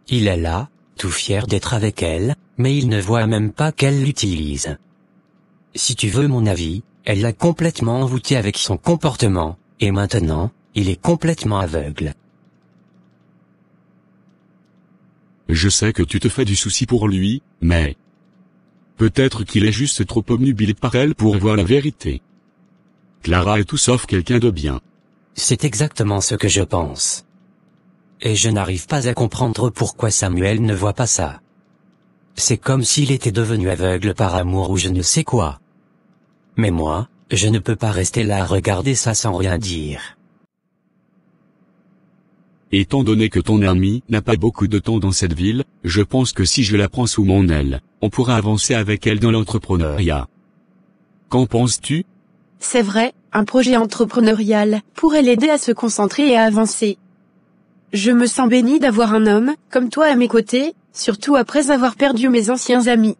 Il est là, tout fier d'être avec elle, mais il ne voit même pas qu'elle l'utilise. Si tu veux mon avis, elle l'a complètement envoûté avec son comportement, et maintenant, il est complètement aveugle. Je sais que tu te fais du souci pour lui, mais... peut-être qu'il est juste trop obnubilé par elle pour voir la vérité. Clara est tout sauf quelqu'un de bien. C'est exactement ce que je pense. Et je n'arrive pas à comprendre pourquoi Samuel ne voit pas ça. C'est comme s'il était devenu aveugle par amour ou je ne sais quoi. Mais moi, je ne peux pas rester là à regarder ça sans rien dire. Étant donné que ton ami n'a pas beaucoup de temps dans cette ville, je pense que si je la prends sous mon aile, on pourra avancer avec elle dans l'entrepreneuriat. Qu'en penses-tu? C'est vrai, un projet entrepreneurial pourrait l'aider à se concentrer et à avancer. Je me sens béni d'avoir un homme, comme toi à mes côtés, surtout après avoir perdu mes anciens amis.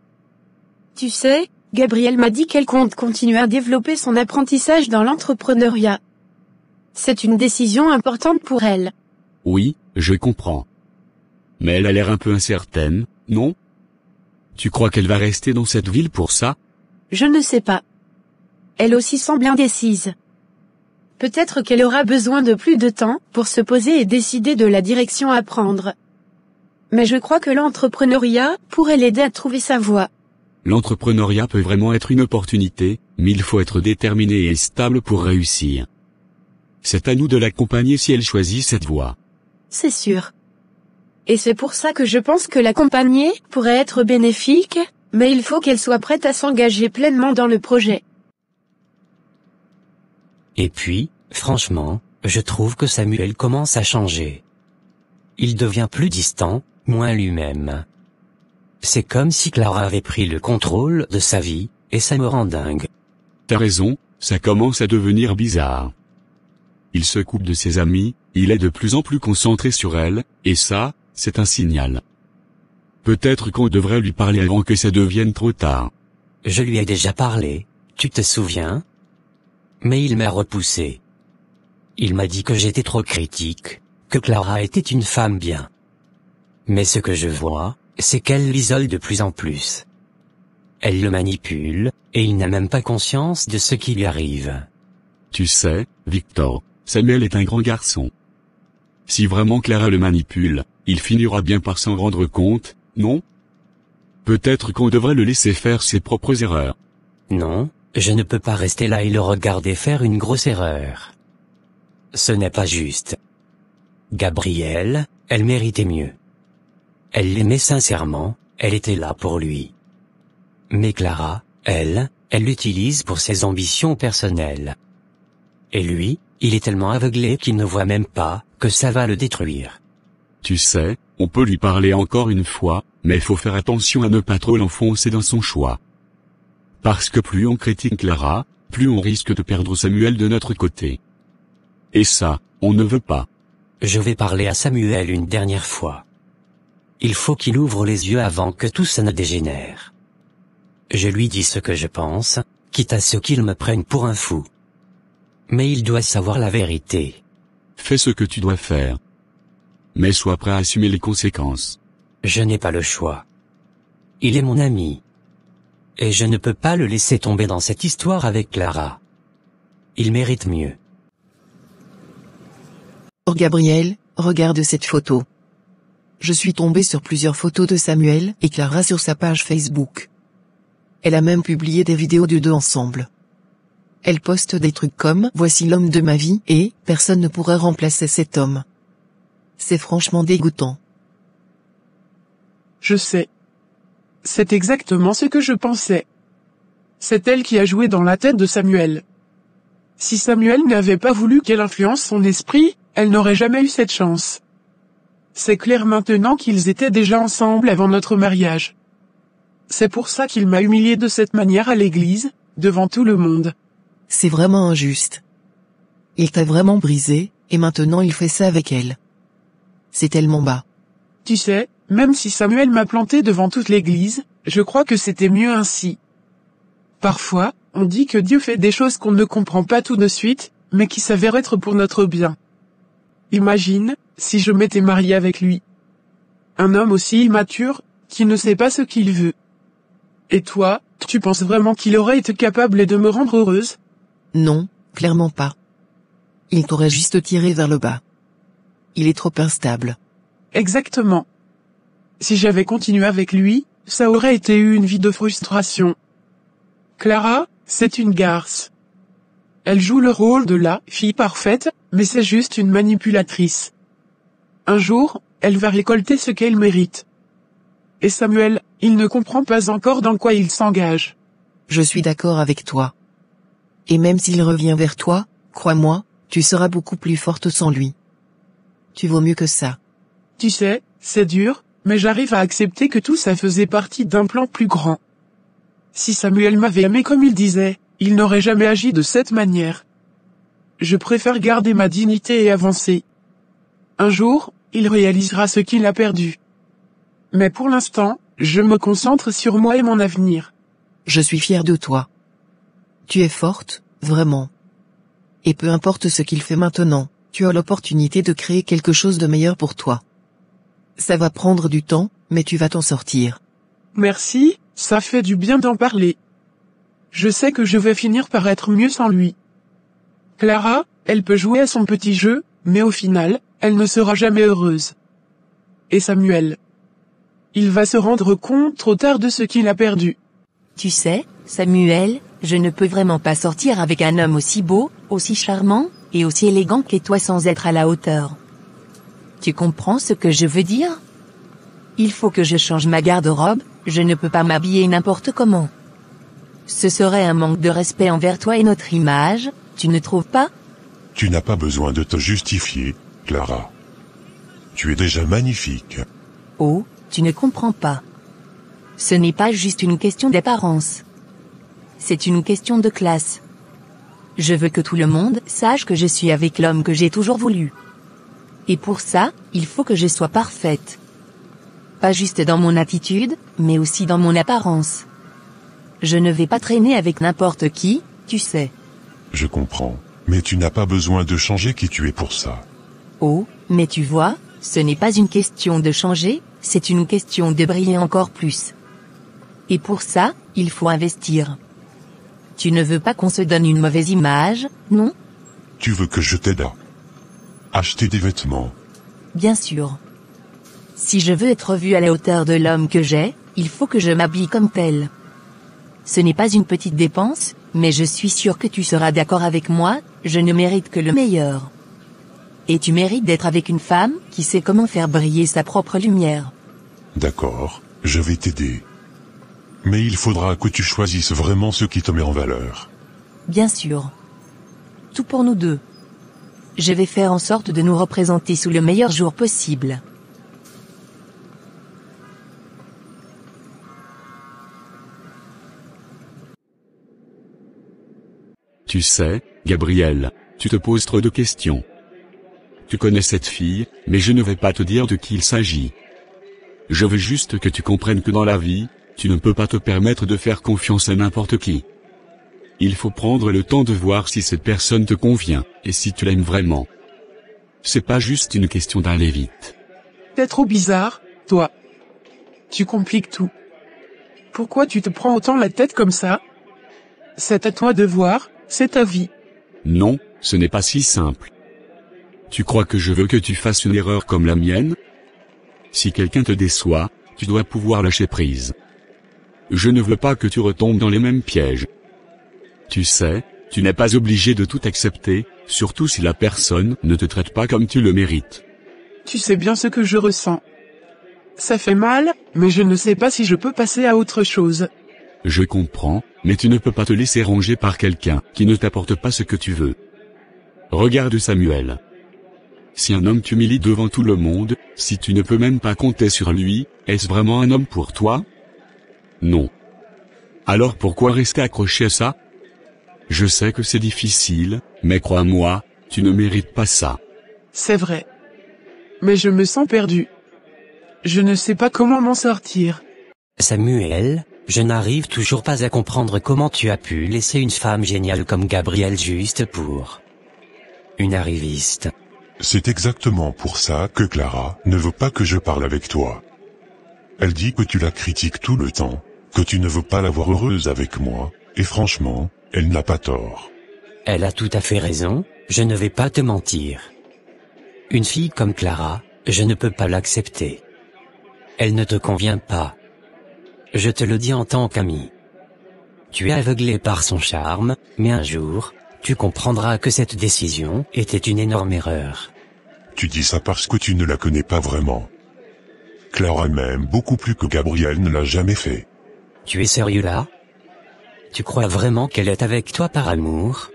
Tu sais, Gabrielle m'a dit qu'elle compte continuer à développer son apprentissage dans l'entrepreneuriat. C'est une décision importante pour elle. Oui, je comprends. Mais elle a l'air un peu incertaine, non? Tu crois qu'elle va rester dans cette ville pour ça? Je ne sais pas. Elle aussi semble indécise. Peut-être qu'elle aura besoin de plus de temps pour se poser et décider de la direction à prendre. Mais je crois que l'entrepreneuriat pourrait l'aider à trouver sa voie. L'entrepreneuriat peut vraiment être une opportunité, mais il faut être déterminé et stable pour réussir. C'est à nous de l'accompagner si elle choisit cette voie. C'est sûr. Et c'est pour ça que je pense que l'accompagner pourrait être bénéfique, mais il faut qu'elle soit prête à s'engager pleinement dans le projet. Et puis, franchement, je trouve que Samuel commence à changer. Il devient plus distant, moins lui-même. C'est comme si Clara avait pris le contrôle de sa vie, et ça me rend dingue. T'as raison, ça commence à devenir bizarre. Il se coupe de ses amis, il est de plus en plus concentré sur elle, et ça, c'est un signal. Peut-être qu'on devrait lui parler avant que ça devienne trop tard. Je lui ai déjà parlé, tu te souviens? Mais il m'a repoussé. Il m'a dit que j'étais trop critique, que Clara était une femme bien. Mais ce que je vois, c'est qu'elle l'isole de plus en plus. Elle le manipule, et il n'a même pas conscience de ce qui lui arrive. Tu sais, Victor, Samuel est un grand garçon. Si vraiment Clara le manipule, il finira bien par s'en rendre compte, non? Peut-être qu'on devrait le laisser faire ses propres erreurs. Non, je ne peux pas rester là et le regarder faire une grosse erreur. Ce n'est pas juste. Gabrielle, elle méritait mieux. Elle l'aimait sincèrement, elle était là pour lui. Mais Clara, elle l'utilise pour ses ambitions personnelles. Et lui, il est tellement aveuglé qu'il ne voit même pas que ça va le détruire. Tu sais, on peut lui parler encore une fois, mais faut faire attention à ne pas trop l'enfoncer dans son choix. Parce que plus on critique Clara, plus on risque de perdre Samuel de notre côté. Et ça, on ne veut pas. Je vais parler à Samuel une dernière fois. Il faut qu'il ouvre les yeux avant que tout ça ne dégénère. Je lui dis ce que je pense, quitte à ce qu'il me prenne pour un fou. Mais il doit savoir la vérité. Fais ce que tu dois faire. Mais sois prêt à assumer les conséquences. Je n'ai pas le choix. Il est mon ami. Et je ne peux pas le laisser tomber dans cette histoire avec Clara. Il mérite mieux. Gabriel, regarde cette photo. Je suis tombé sur plusieurs photos de Samuel et Clara sur sa page Facebook. Elle a même publié des vidéos de deux ensemble. Elle poste des trucs comme « Voici l'homme de ma vie » et « Personne ne pourrait remplacer cet homme ». C'est franchement dégoûtant. Je sais. C'est exactement ce que je pensais. C'est elle qui a joué dans la tête de Samuel. Si Samuel n'avait pas voulu qu'elle influence son esprit, elle n'aurait jamais eu cette chance. C'est clair maintenant qu'ils étaient déjà ensemble avant notre mariage. C'est pour ça qu'il m'a humilié de cette manière à l'église, devant tout le monde. C'est vraiment injuste. Il t'a vraiment brisé, et maintenant il fait ça avec elle. C'est tellement bas. Tu sais, même si Samuel m'a planté devant toute l'église, je crois que c'était mieux ainsi. Parfois, on dit que Dieu fait des choses qu'on ne comprend pas tout de suite, mais qui s'avèrent être pour notre bien. Imagine, si je m'étais mariée avec lui. Un homme aussi immature, qui ne sait pas ce qu'il veut. Et toi, tu penses vraiment qu'il aurait été capable de me rendre heureuse? Non, clairement pas. Il t'aurait juste tiré vers le bas. Il est trop instable. Exactement. Si j'avais continué avec lui, ça aurait été une vie de frustration. Clara, c'est une garce. Elle joue le rôle de la fille parfaite, mais c'est juste une manipulatrice. Un jour, elle va récolter ce qu'elle mérite. Et Samuel, il ne comprend pas encore dans quoi il s'engage. Je suis d'accord avec toi. Et même s'il revient vers toi, crois-moi, tu seras beaucoup plus forte sans lui. Tu vaux mieux que ça. Tu sais, c'est dur, mais j'arrive à accepter que tout ça faisait partie d'un plan plus grand. Si Samuel m'avait aimé comme il disait, il n'aurait jamais agi de cette manière. Je préfère garder ma dignité et avancer. Un jour, il réalisera ce qu'il a perdu. Mais pour l'instant, je me concentre sur moi et mon avenir. Je suis fier de toi. Tu es forte, vraiment. Et peu importe ce qu'il fait maintenant, tu as l'opportunité de créer quelque chose de meilleur pour toi. Ça va prendre du temps, mais tu vas t'en sortir. Merci, ça fait du bien d'en parler. Je sais que je vais finir par être mieux sans lui. Clara, elle peut jouer à son petit jeu, mais au final, elle ne sera jamais heureuse. Et Samuel, il va se rendre compte trop tard de ce qu'il a perdu. Tu sais, Samuel, je ne peux vraiment pas sortir avec un homme aussi beau, aussi charmant, et aussi élégant que toi sans être à la hauteur. Tu comprends ce que je veux dire? Il faut que je change ma garde-robe, je ne peux pas m'habiller n'importe comment. Ce serait un manque de respect envers toi et notre image, tu ne trouves pas? Tu n'as pas besoin de te justifier, Clara. Tu es déjà magnifique. Oh, tu ne comprends pas. Ce n'est pas juste une question d'apparence. C'est une question de classe. Je veux que tout le monde sache que je suis avec l'homme que j'ai toujours voulu. Et pour ça, il faut que je sois parfaite. Pas juste dans mon attitude, mais aussi dans mon apparence. Je ne vais pas traîner avec n'importe qui, tu sais. Je comprends, mais tu n'as pas besoin de changer qui tu es pour ça. Oh, mais tu vois, ce n'est pas une question de changer, c'est une question de briller encore plus. Et pour ça, il faut investir. Tu ne veux pas qu'on se donne une mauvaise image, non? Tu veux que je t'aide à acheter des vêtements? Bien sûr. Si je veux être vue à la hauteur de l'homme que j'ai, il faut que je m'habille comme tel. Ce n'est pas une petite dépense, mais je suis sûr que tu seras d'accord avec moi, je ne mérite que le meilleur. Et tu mérites d'être avec une femme qui sait comment faire briller sa propre lumière. D'accord, je vais t'aider. Mais il faudra que tu choisisses vraiment ce qui te met en valeur. Bien sûr. Tout pour nous deux. Je vais faire en sorte de nous représenter sous le meilleur jour possible. Tu sais, Gabriel, tu te poses trop de questions. Tu connais cette fille, mais je ne vais pas te dire de qui il s'agit. Je veux juste que tu comprennes que dans la vie, tu ne peux pas te permettre de faire confiance à n'importe qui. Il faut prendre le temps de voir si cette personne te convient, et si tu l'aimes vraiment. C'est pas juste une question d'aller vite. T'es trop bizarre, toi. Tu compliques tout. Pourquoi tu te prends autant la tête comme ça? C'est à toi de voir, c'est ta vie. Non, ce n'est pas si simple. Tu crois que je veux que tu fasses une erreur comme la mienne? Si quelqu'un te déçoit, tu dois pouvoir lâcher prise. Je ne veux pas que tu retombes dans les mêmes pièges. Tu sais, tu n'es pas obligé de tout accepter, surtout si la personne ne te traite pas comme tu le mérites. Tu sais bien ce que je ressens. Ça fait mal, mais je ne sais pas si je peux passer à autre chose. Je comprends, mais tu ne peux pas te laisser ronger par quelqu'un qui ne t'apporte pas ce que tu veux. Regarde Samuel. Si un homme t'humilie devant tout le monde, si tu ne peux même pas compter sur lui, est-ce vraiment un homme pour toi? Non. Alors pourquoi rester accroché à ça? Je sais que c'est difficile, mais crois-moi, tu ne mérites pas ça. C'est vrai. Mais je me sens perdu. Je ne sais pas comment m'en sortir. Samuel, je n'arrive toujours pas à comprendre comment tu as pu laisser une femme géniale comme Gabrielle juste pour une arriviste. C'est exactement pour ça que Clara ne veut pas que je parle avec toi. Elle dit que tu la critiques tout le temps, que tu ne veux pas la voir heureuse avec moi, et franchement, elle n'a pas tort. Elle a tout à fait raison, je ne vais pas te mentir. Une fille comme Clara, je ne peux pas l'accepter. Elle ne te convient pas. Je te le dis en tant qu'ami. Tu es aveuglé par son charme, mais un jour, tu comprendras que cette décision était une énorme erreur. Tu dis ça parce que tu ne la connais pas vraiment. Clara m'aime beaucoup plus que Gabriel ne l'a jamais fait. Tu es sérieux là? Tu crois vraiment qu'elle est avec toi par amour?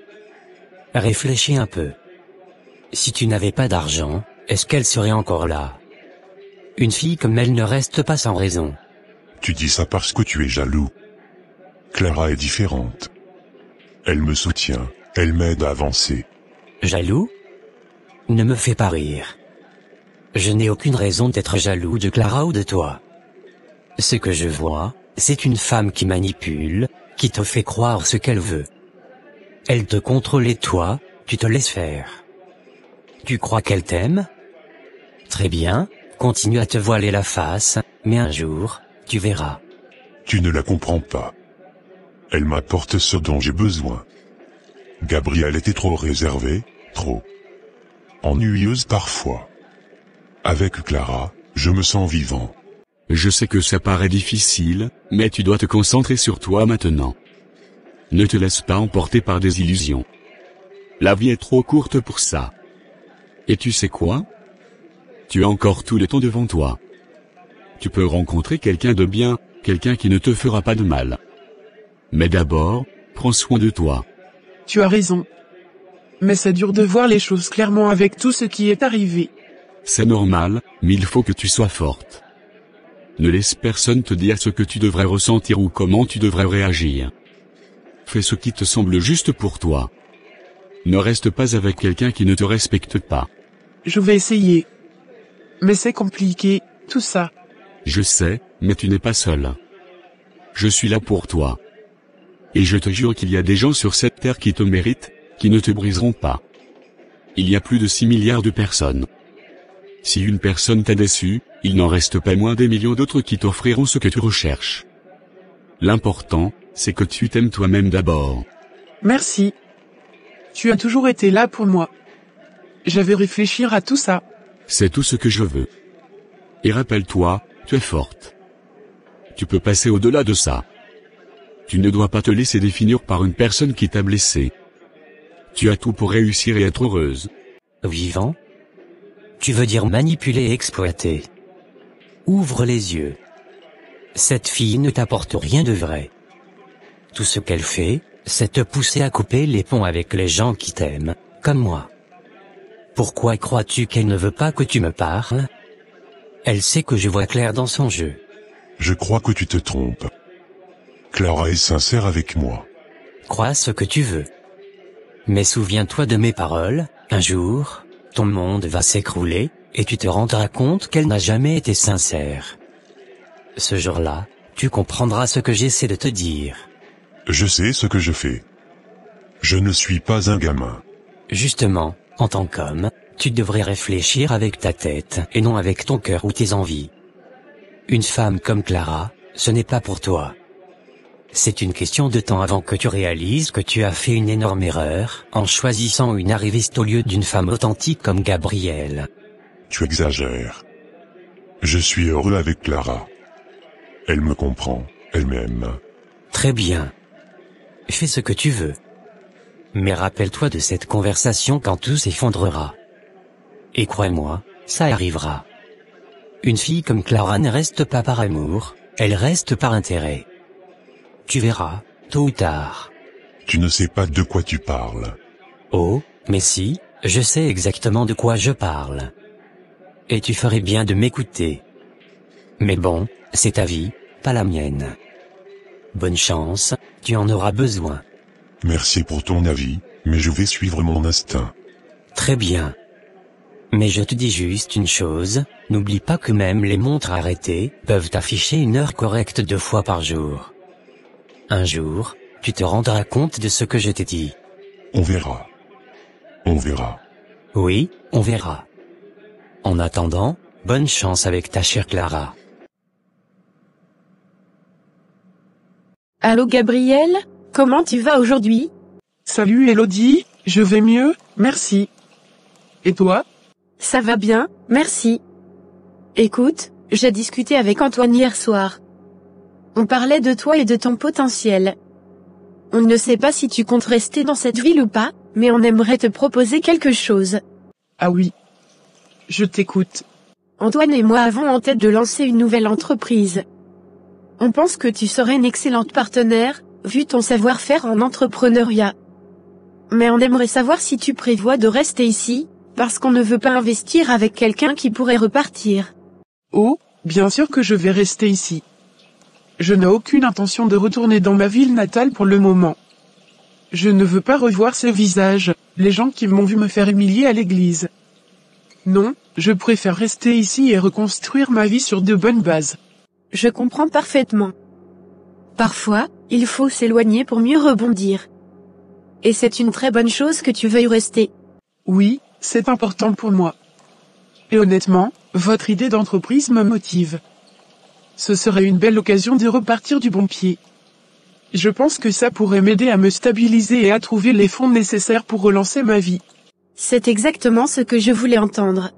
Réfléchis un peu. Si tu n'avais pas d'argent, est-ce qu'elle serait encore là? Une fille comme elle ne reste pas sans raison. Tu dis ça parce que tu es jaloux. Clara est différente. Elle me soutient, elle m'aide à avancer. Jaloux? Ne me fais pas rire. Je n'ai aucune raison d'être jaloux de Clara ou de toi. Ce que je vois, c'est une femme qui manipule, qui te fait croire ce qu'elle veut. Elle te contrôle et toi, tu te laisses faire. Tu crois qu'elle t'aime? Très bien, continue à te voiler la face, mais un jour, tu verras. Tu ne la comprends pas. Elle m'apporte ce dont j'ai besoin. Gabrielle était trop réservée, trop ennuyeuse parfois. Avec Clara, je me sens vivant. Je sais que ça paraît difficile, mais tu dois te concentrer sur toi maintenant. Ne te laisse pas emporter par des illusions. La vie est trop courte pour ça. Et tu sais quoi? Tu as encore tout le temps devant toi. Tu peux rencontrer quelqu'un de bien, quelqu'un qui ne te fera pas de mal. Mais d'abord, prends soin de toi. Tu as raison. Mais c'est dur de voir les choses clairement avec tout ce qui est arrivé. C'est normal, mais il faut que tu sois forte. Ne laisse personne te dire ce que tu devrais ressentir ou comment tu devrais réagir. Fais ce qui te semble juste pour toi. Ne reste pas avec quelqu'un qui ne te respecte pas. Je vais essayer. Mais c'est compliqué, tout ça. Je sais, mais tu n'es pas seul. Je suis là pour toi. Et je te jure qu'il y a des gens sur cette terre qui te méritent, qui ne te briseront pas. Il y a plus de 6 milliards de personnes. Si une personne t'a déçu, il n'en reste pas moins des millions d'autres qui t'offriront ce que tu recherches. L'important, c'est que tu t'aimes toi-même d'abord. Merci. Tu as toujours été là pour moi. Je vais réfléchir à tout ça. C'est tout ce que je veux. Et rappelle-toi, tu es forte. Tu peux passer au-delà de ça. Tu ne dois pas te laisser définir par une personne qui t'a blessé. Tu as tout pour réussir et être heureuse. Vivant? Tu veux dire manipuler et exploiter. Ouvre les yeux. Cette fille ne t'apporte rien de vrai. Tout ce qu'elle fait, c'est te pousser à couper les ponts avec les gens qui t'aiment, comme moi. Pourquoi crois-tu qu'elle ne veut pas que tu me parles? Elle sait que je vois clair dans son jeu. Je crois que tu te trompes. Clara est sincère avec moi. Crois ce que tu veux. Mais souviens-toi de mes paroles, un jour, ton monde va s'écrouler, et tu te rendras compte qu'elle n'a jamais été sincère. Ce jour-là, tu comprendras ce que j'essaie de te dire. Je sais ce que je fais. Je ne suis pas un gamin. Justement, en tant qu'homme, tu devrais réfléchir avec ta tête et non avec ton cœur ou tes envies. Une femme comme Clara, ce n'est pas pour toi. C'est une question de temps avant que tu réalises que tu as fait une énorme erreur en choisissant une arriviste au lieu d'une femme authentique comme Gabrielle. Tu exagères. Je suis heureux avec Clara. Elle me comprend, elle m'aime. Très bien. Fais ce que tu veux. Mais rappelle-toi de cette conversation quand tout s'effondrera. Et crois-moi, ça arrivera. Une fille comme Clara ne reste pas par amour, elle reste par intérêt. Tu verras, tôt ou tard. Tu ne sais pas de quoi tu parles. Oh, mais si, je sais exactement de quoi je parle. Et tu ferais bien de m'écouter. Mais bon, c'est ta vie, pas la mienne. Bonne chance, tu en auras besoin. Merci pour ton avis, mais je vais suivre mon instinct. Très bien. Mais je te dis juste une chose, n'oublie pas que même les montres arrêtées peuvent afficher une heure correcte 2 fois par jour. Un jour, tu te rendras compte de ce que je t'ai dit. On verra. On verra. Oui, on verra. En attendant, bonne chance avec ta chère Clara. Allô Gabrielle, comment tu vas aujourd'hui? Salut Elodie, je vais mieux, merci. Et toi? Ça va bien, merci. Écoute, j'ai discuté avec Antoine hier soir. On parlait de toi et de ton potentiel. On ne sait pas si tu comptes rester dans cette ville ou pas, mais on aimerait te proposer quelque chose. Ah oui. Je t'écoute. Antoine et moi avons en tête de lancer une nouvelle entreprise. On pense que tu serais une excellente partenaire, vu ton savoir-faire en entrepreneuriat. Mais on aimerait savoir si tu prévois de rester ici, parce qu'on ne veut pas investir avec quelqu'un qui pourrait repartir. Oh, bien sûr que je vais rester ici. Je n'ai aucune intention de retourner dans ma ville natale pour le moment. Je ne veux pas revoir ces visages, les gens qui m'ont vu me faire humilier à l'église. Non, je préfère rester ici et reconstruire ma vie sur de bonnes bases. Je comprends parfaitement. Parfois, il faut s'éloigner pour mieux rebondir. Et c'est une très bonne chose que tu veuilles rester. Oui, c'est important pour moi. Et honnêtement, votre idée d'entreprise me motive. Ce serait une belle occasion de repartir du bon pied. Je pense que ça pourrait m'aider à me stabiliser et à trouver les fonds nécessaires pour relancer ma vie. C'est exactement ce que je voulais entendre.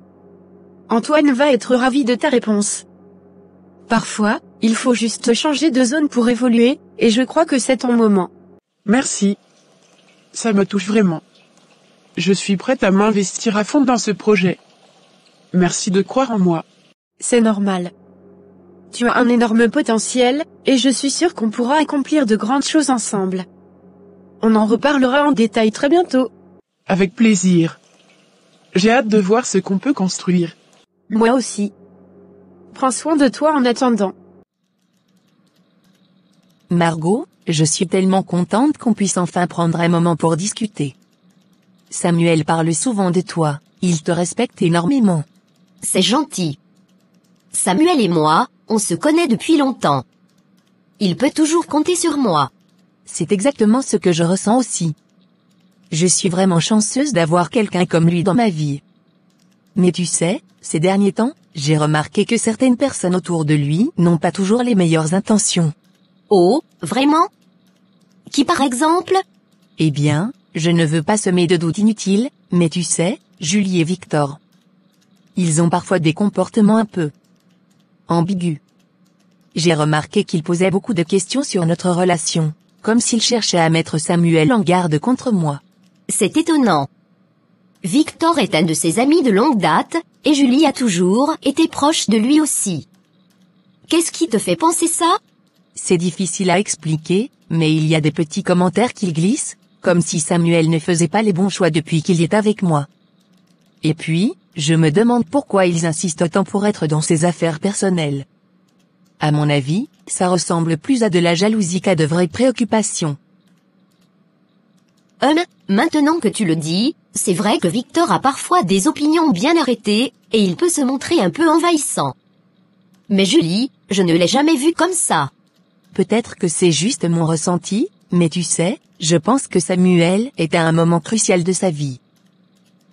Antoine va être ravi de ta réponse. Parfois, il faut juste changer de zone pour évoluer, et je crois que c'est ton moment. Merci. Ça me touche vraiment. Je suis prête à m'investir à fond dans ce projet. Merci de croire en moi. C'est normal. Tu as un énorme potentiel, et je suis sûre qu'on pourra accomplir de grandes choses ensemble. On en reparlera en détail très bientôt. Avec plaisir. J'ai hâte de voir ce qu'on peut construire. Moi aussi. Prends soin de toi en attendant. Margot, je suis tellement contente qu'on puisse enfin prendre un moment pour discuter. Samuel parle souvent de toi, il te respecte énormément. C'est gentil. Samuel et moi, on se connaît depuis longtemps. Il peut toujours compter sur moi. C'est exactement ce que je ressens aussi. Je suis vraiment chanceuse d'avoir quelqu'un comme lui dans ma vie. Mais tu sais, ces derniers temps, j'ai remarqué que certaines personnes autour de lui n'ont pas toujours les meilleures intentions. Oh, vraiment? Qui par exemple? Eh bien, je ne veux pas semer de doutes inutiles, mais tu sais, Julie et Victor. Ils ont parfois des comportements un peu ambigus. J'ai remarqué qu'ils posaient beaucoup de questions sur notre relation, comme s'ils cherchaient à mettre Samuel en garde contre moi. C'est étonnant. Victor est un de ses amis de longue date, et Julie a toujours été proche de lui aussi. Qu'est-ce qui te fait penser ça? C'est difficile à expliquer, mais il y a des petits commentaires qu'il glisse, comme si Samuel ne faisait pas les bons choix depuis qu'il est avec moi. Et puis, je me demande pourquoi ils insistent autant pour être dans ses affaires personnelles. À mon avis, ça ressemble plus à de la jalousie qu'à de vraies préoccupations. Maintenant que tu le dis, c'est vrai que Victor a parfois des opinions bien arrêtées, et il peut se montrer un peu envahissant. Mais Julie, je ne l'ai jamais vu comme ça. Peut-être que c'est juste mon ressenti, mais tu sais, je pense que Samuel est à un moment crucial de sa vie.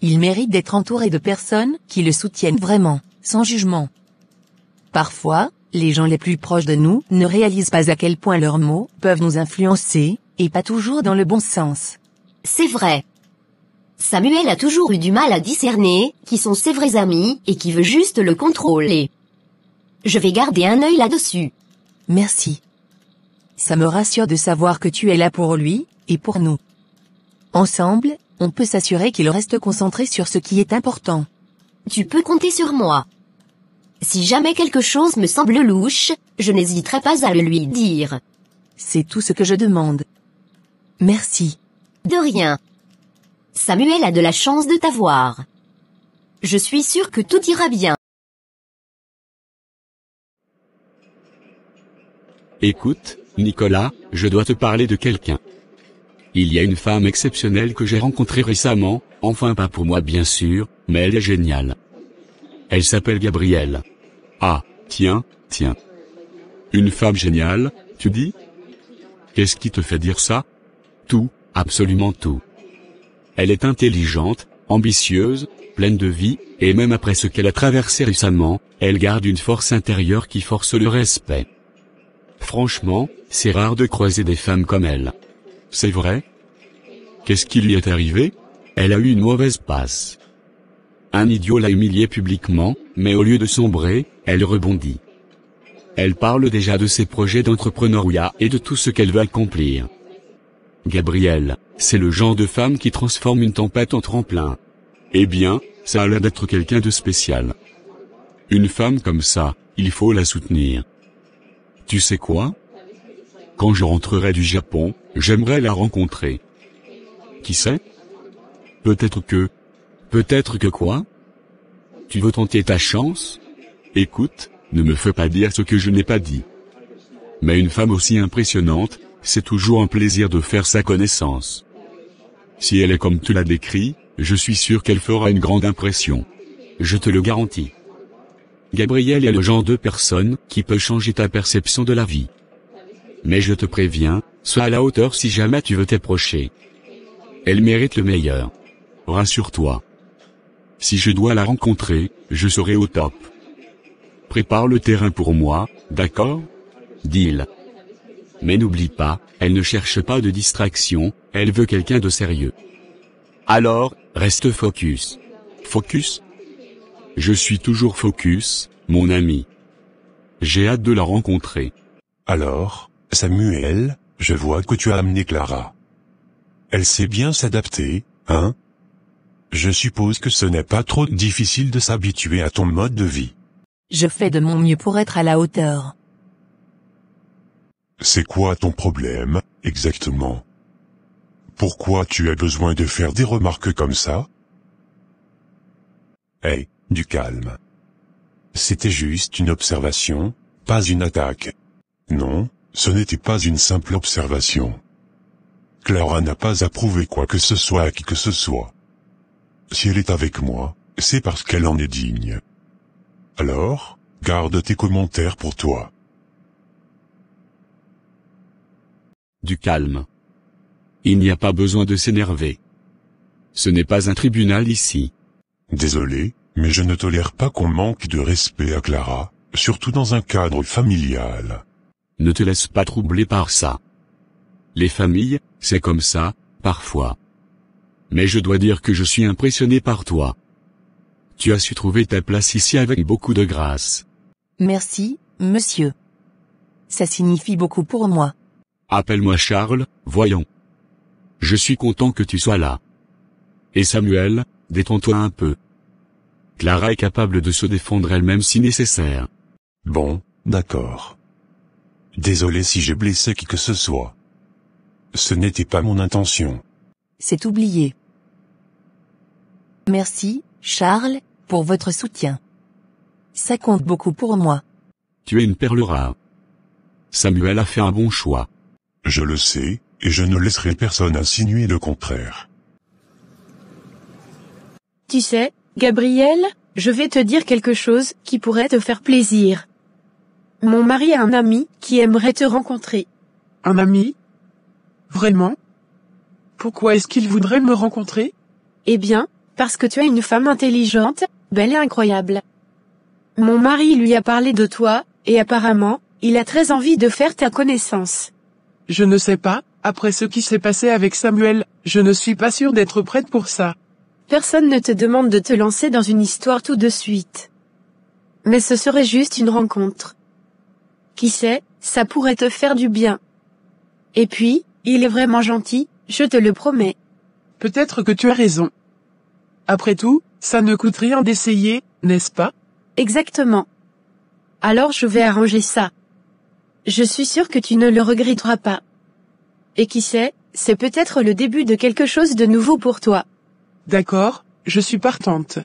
Il mérite d'être entouré de personnes qui le soutiennent vraiment, sans jugement. Parfois, les gens les plus proches de nous ne réalisent pas à quel point leurs mots peuvent nous influencer, et pas toujours dans le bon sens. C'est vrai. Samuel a toujours eu du mal à discerner qui sont ses vrais amis et qui veut juste le contrôler. Je vais garder un œil là-dessus. Merci. Ça me rassure de savoir que tu es là pour lui, et pour nous. Ensemble, on peut s'assurer qu'il reste concentré sur ce qui est important. Tu peux compter sur moi. Si jamais quelque chose me semble louche, je n'hésiterai pas à le lui dire. C'est tout ce que je demande. Merci. De rien. Samuel a de la chance de t'avoir. Je suis sûre que tout ira bien. Écoute, Nicolas, je dois te parler de quelqu'un. Il y a une femme exceptionnelle que j'ai rencontrée récemment, enfin pas pour moi bien sûr, mais elle est géniale. Elle s'appelle Gabrielle. Ah, tiens. Une femme géniale, tu dis? Qu'est-ce qui te fait dire ça? Tout, absolument tout. Elle est intelligente, ambitieuse, pleine de vie, et même après ce qu'elle a traversé récemment, elle garde une force intérieure qui force le respect. Franchement, c'est rare de croiser des femmes comme elle. C'est vrai? Qu'est-ce qui lui est arrivé? Elle a eu une mauvaise passe. Un idiot l'a humiliée publiquement, mais au lieu de sombrer, elle rebondit. Elle parle déjà de ses projets d'entrepreneuriat et de tout ce qu'elle veut accomplir. Gabrielle, c'est le genre de femme qui transforme une tempête en tremplin. Eh bien, ça a l'air d'être quelqu'un de spécial. Une femme comme ça, il faut la soutenir. Tu sais quoi? Quand je rentrerai du Japon, j'aimerais la rencontrer. Qui sait? Peut-être que quoi? Tu veux tenter ta chance? Écoute, ne me fais pas dire ce que je n'ai pas dit. Mais une femme aussi impressionnante, c'est toujours un plaisir de faire sa connaissance. Si elle est comme tu l'as décrit, je suis sûr qu'elle fera une grande impression. Je te le garantis. Gabrielle est le genre de personne qui peut changer ta perception de la vie. Mais je te préviens, sois à la hauteur si jamais tu veux t'approcher. Elle mérite le meilleur. Rassure-toi. Si je dois la rencontrer, je serai au top. Prépare le terrain pour moi, d'accord? Deal. Mais n'oublie pas, elle ne cherche pas de distraction, elle veut quelqu'un de sérieux. Alors, reste focus. Focus? Je suis toujours focus, mon ami. J'ai hâte de la rencontrer. Alors, Samuel, je vois que tu as amené Clara. Elle sait bien s'adapter, hein? Je suppose que ce n'est pas trop difficile de s'habituer à ton mode de vie. Je fais de mon mieux pour être à la hauteur. C'est quoi ton problème, exactement? Pourquoi tu as besoin de faire des remarques comme ça? Hey, du calme. C'était juste une observation, pas une attaque. Non, ce n'était pas une simple observation. Clara n'a pas approuvé quoi que ce soit à qui que ce soit. Si elle est avec moi, c'est parce qu'elle en est digne. Alors, garde tes commentaires pour toi. Du calme. Il n'y a pas besoin de s'énerver. Ce n'est pas un tribunal ici. Désolé, mais je ne tolère pas qu'on manque de respect à Clara, surtout dans un cadre familial. Ne te laisse pas troubler par ça. Les familles, c'est comme ça, parfois. Mais je dois dire que je suis impressionné par toi. Tu as su trouver ta place ici avec beaucoup de grâce. Merci, monsieur. Ça signifie beaucoup pour moi. Appelle-moi Charles, voyons. Je suis content que tu sois là. Et Samuel, détends-toi un peu. Clara est capable de se défendre elle-même si nécessaire. Bon, d'accord. Désolé si j'ai blessé qui que ce soit. Ce n'était pas mon intention. C'est oublié. Merci, Charles, pour votre soutien. Ça compte beaucoup pour moi. Tu es une perle rare. Samuel a fait un bon choix. Je le sais, et je ne laisserai personne insinuer le contraire. Tu sais, Gabriel, je vais te dire quelque chose qui pourrait te faire plaisir. Mon mari a un ami qui aimerait te rencontrer. Un ami? Vraiment? Pourquoi est-ce qu'il voudrait me rencontrer? Eh bien, parce que tu es une femme intelligente, belle et incroyable. Mon mari lui a parlé de toi, et apparemment, il a très envie de faire ta connaissance. Je ne sais pas, après ce qui s'est passé avec Samuel, je ne suis pas sûre d'être prête pour ça. Personne ne te demande de te lancer dans une histoire tout de suite. Mais ce serait juste une rencontre. Qui sait, ça pourrait te faire du bien. Et puis, il est vraiment gentil, je te le promets. Peut-être que tu as raison. Après tout, ça ne coûte rien d'essayer, n'est-ce pas? Exactement. Alors je vais arranger ça. Je suis sûre que tu ne le regretteras pas. Et qui sait, c'est peut-être le début de quelque chose de nouveau pour toi. D'accord, je suis partante.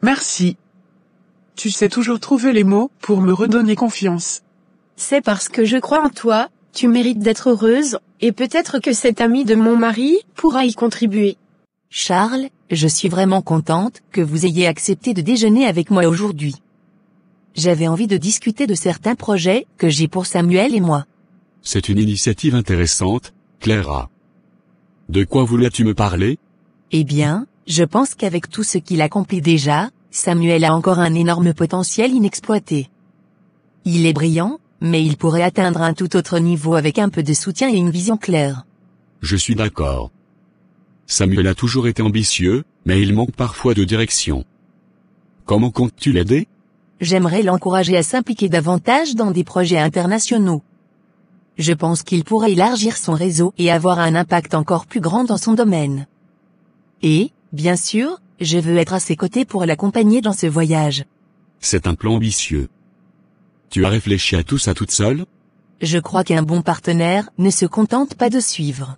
Merci. Tu sais toujours trouver les mots pour me redonner confiance. C'est parce que je crois en toi, tu mérites d'être heureuse, et peut-être que cet ami de mon mari pourra y contribuer. Charles, je suis vraiment contente que vous ayez accepté de déjeuner avec moi aujourd'hui. J'avais envie de discuter de certains projets que j'ai pour Samuel et moi. C'est une initiative intéressante, Clara. De quoi voulais-tu me parler? Eh bien, je pense qu'avec tout ce qu'il accomplit déjà, Samuel a encore un énorme potentiel inexploité. Il est brillant, mais il pourrait atteindre un tout autre niveau avec un peu de soutien et une vision claire. Je suis d'accord. Samuel a toujours été ambitieux, mais il manque parfois de direction. Comment comptes-tu l'aider? J'aimerais l'encourager à s'impliquer davantage dans des projets internationaux. Je pense qu'il pourrait élargir son réseau et avoir un impact encore plus grand dans son domaine. Et, bien sûr, je veux être à ses côtés pour l'accompagner dans ce voyage. C'est un plan ambitieux. Tu as réfléchi à tout ça toute seule? Je crois qu'un bon partenaire ne se contente pas de suivre.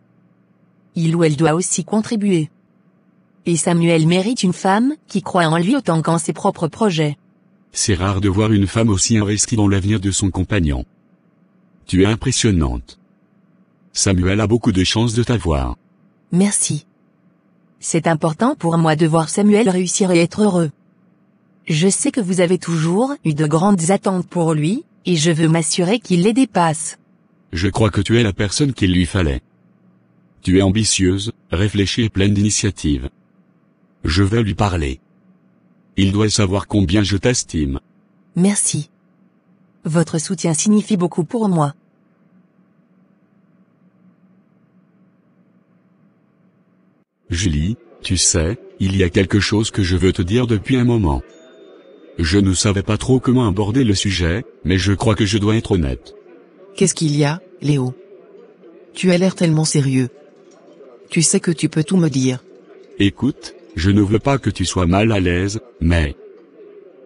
Il ou elle doit aussi contribuer. Et Samuel mérite une femme qui croit en lui autant qu'en ses propres projets. C'est rare de voir une femme aussi investie dans l'avenir de son compagnon. Tu es impressionnante. Samuel a beaucoup de chances de t'avoir. Merci. C'est important pour moi de voir Samuel réussir et être heureux. Je sais que vous avez toujours eu de grandes attentes pour lui, et je veux m'assurer qu'il les dépasse. Je crois que tu es la personne qu'il lui fallait. Tu es ambitieuse, réfléchie et pleine d'initiative. Je vais lui parler. Il doit savoir combien je t'estime. Merci. Votre soutien signifie beaucoup pour moi. Julie, tu sais, il y a quelque chose que je veux te dire depuis un moment. Je ne savais pas trop comment aborder le sujet, mais je crois que je dois être honnête. Qu'est-ce qu'il y a, Léo? Tu as l'air tellement sérieux. Tu sais que tu peux tout me dire. Écoute, je ne veux pas que tu sois mal à l'aise, mais...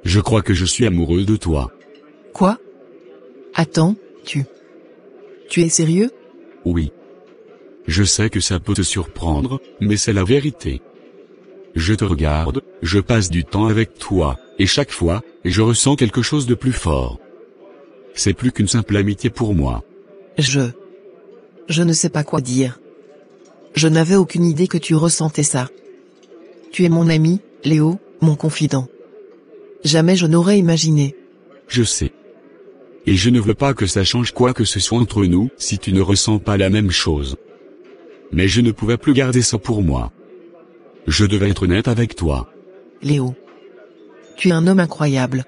je crois que je suis amoureux de toi. Quoi? Attends, tu es sérieux? Oui. Je sais que ça peut te surprendre, mais c'est la vérité. Je te regarde, je passe du temps avec toi, et chaque fois, je ressens quelque chose de plus fort. C'est plus qu'une simple amitié pour moi. Je ne sais pas quoi dire. Je n'avais aucune idée que tu ressentais ça. Tu es mon ami, Léo, mon confident. Jamais je n'aurais imaginé. Je sais. Et je ne veux pas que ça change quoi que ce soit entre nous si tu ne ressens pas la même chose. Mais je ne pouvais plus garder ça pour moi. Je devais être honnête avec toi. Léo. Tu es un homme incroyable.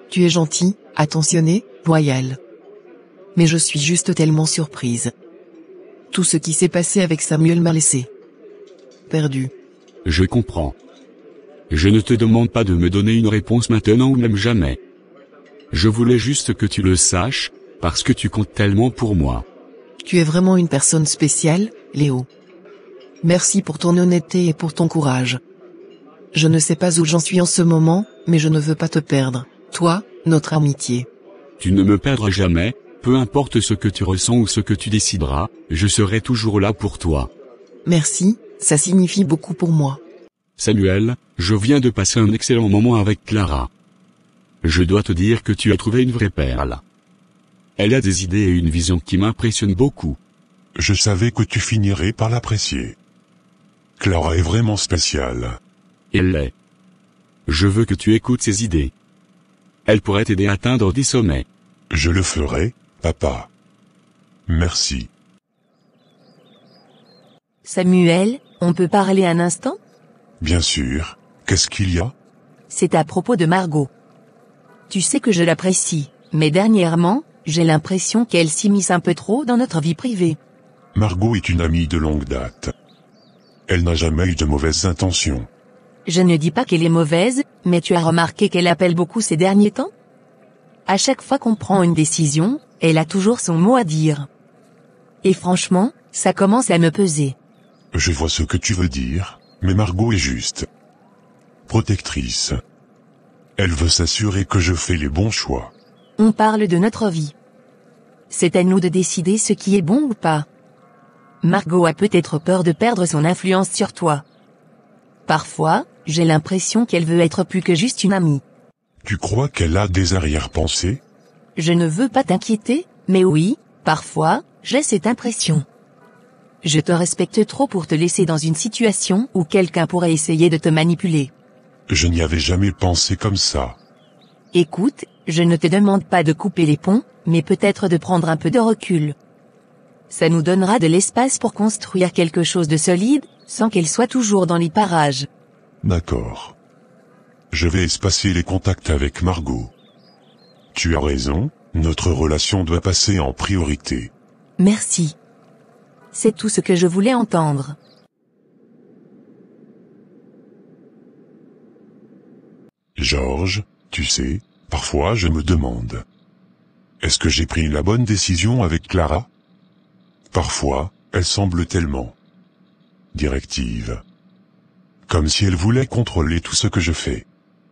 Tu es gentil, attentionné, loyal. Mais je suis juste tellement surprise. Tout ce qui s'est passé avec Samuel m'a laissé perdu. Je comprends. Je ne te demande pas de me donner une réponse maintenant ou même jamais. Je voulais juste que tu le saches, parce que tu comptes tellement pour moi. Tu es vraiment une personne spéciale, Léo. Merci pour ton honnêteté et pour ton courage. Je ne sais pas où j'en suis en ce moment, mais je ne veux pas te perdre. Toi, notre amitié. Tu ne me perdras jamais, peu importe ce que tu ressens ou ce que tu décideras, je serai toujours là pour toi. Merci, ça signifie beaucoup pour moi. Samuel, je viens de passer un excellent moment avec Clara. Je dois te dire que tu as trouvé une vraie perle. Elle a des idées et une vision qui m'impressionnent beaucoup. Je savais que tu finirais par l'apprécier. Clara est vraiment spéciale. Elle l'est. Je veux que tu écoutes ses idées. Elle pourrait t'aider à atteindre des sommets. Je le ferai, papa. Merci. Samuel, on peut parler un instant? Bien sûr. Qu'est-ce qu'il y a? C'est à propos de Margot. Tu sais que je l'apprécie, mais dernièrement, j'ai l'impression qu'elle s'immisce un peu trop dans notre vie privée. Margot est une amie de longue date. Elle n'a jamais eu de mauvaises intentions. Je ne dis pas qu'elle est mauvaise, mais tu as remarqué qu'elle appelle beaucoup ces derniers temps? À chaque fois qu'on prend une décision, elle a toujours son mot à dire. Et franchement, ça commence à me peser. Je vois ce que tu veux dire, mais Margot est juste. Protectrice. Elle veut s'assurer que je fais les bons choix. On parle de notre vie. C'est à nous de décider ce qui est bon ou pas. Margot a peut-être peur de perdre son influence sur toi. Parfois, j'ai l'impression qu'elle veut être plus que juste une amie. Tu crois qu'elle a des arrière-pensées? Je ne veux pas t'inquiéter, mais oui, parfois, j'ai cette impression. Je te respecte trop pour te laisser dans une situation où quelqu'un pourrait essayer de te manipuler. Je n'y avais jamais pensé comme ça. Écoute, je ne te demande pas de couper les ponts, mais peut-être de prendre un peu de recul. Ça nous donnera de l'espace pour construire quelque chose de solide, sans qu'elle soit toujours dans les parages. D'accord. Je vais espacer les contacts avec Margot. Tu as raison, notre relation doit passer en priorité. Merci. C'est tout ce que je voulais entendre. Georges, tu sais, parfois je me demande. Est-ce que j'ai pris la bonne décision avec Clara? Parfois, elle semble tellement directive. Comme si elle voulait contrôler tout ce que je fais.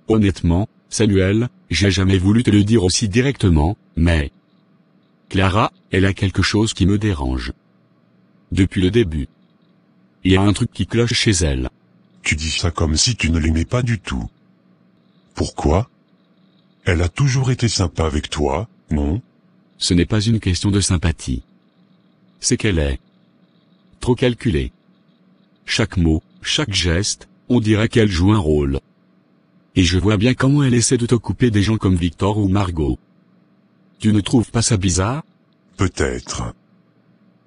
Honnêtement, Samuel, j'ai jamais voulu te le dire aussi directement, mais... Clara, elle a quelque chose qui me dérange. Depuis le début. Il y a un truc qui cloche chez elle. Tu dis ça comme si tu ne l'aimais pas du tout. Pourquoi? Elle a toujours été sympa avec toi, non? Ce n'est pas une question de sympathie. C'est qu'elle est trop calculée. Chaque mot, chaque geste, on dirait qu'elle joue un rôle. Et je vois bien comment elle essaie de te couper des gens comme Victor ou Margot. Tu ne trouves pas ça bizarre? Peut-être.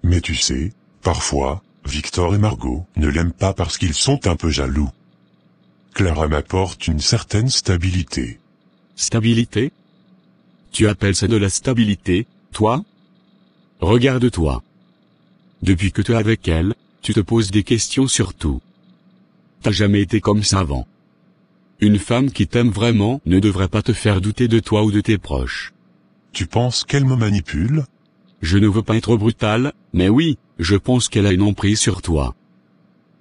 Mais tu sais, parfois, Victor et Margot ne l'aiment pas parce qu'ils sont un peu jaloux. Clara m'apporte une certaine stabilité. Stabilité? Tu appelles ça de la stabilité, toi? Regarde-toi. Depuis que tu es avec elle, tu te poses des questions sur tout. T'as jamais été comme ça avant. Une femme qui t'aime vraiment ne devrait pas te faire douter de toi ou de tes proches. Tu penses qu'elle me manipule? Je ne veux pas être brutal, mais oui, je pense qu'elle a une emprise sur toi.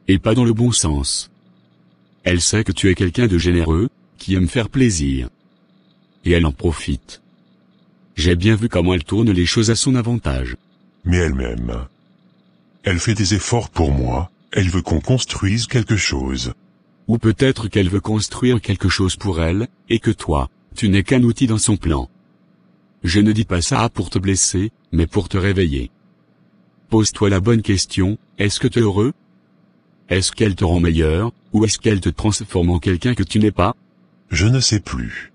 Et pas dans le bon sens. Elle sait que tu es quelqu'un de généreux, qui aime faire plaisir. Et elle en profite. J'ai bien vu comment elle tourne les choses à son avantage. Mais elle m'aime. Elle fait des efforts pour moi, elle veut qu'on construise quelque chose. Ou peut-être qu'elle veut construire quelque chose pour elle, et que toi, tu n'es qu'un outil dans son plan. Je ne dis pas ça pour te blesser, mais pour te réveiller. Pose-toi la bonne question, est-ce que tu es heureux? Est-ce qu'elle te rend meilleur, ou est-ce qu'elle te transforme en quelqu'un que tu n'es pas? Je ne sais plus.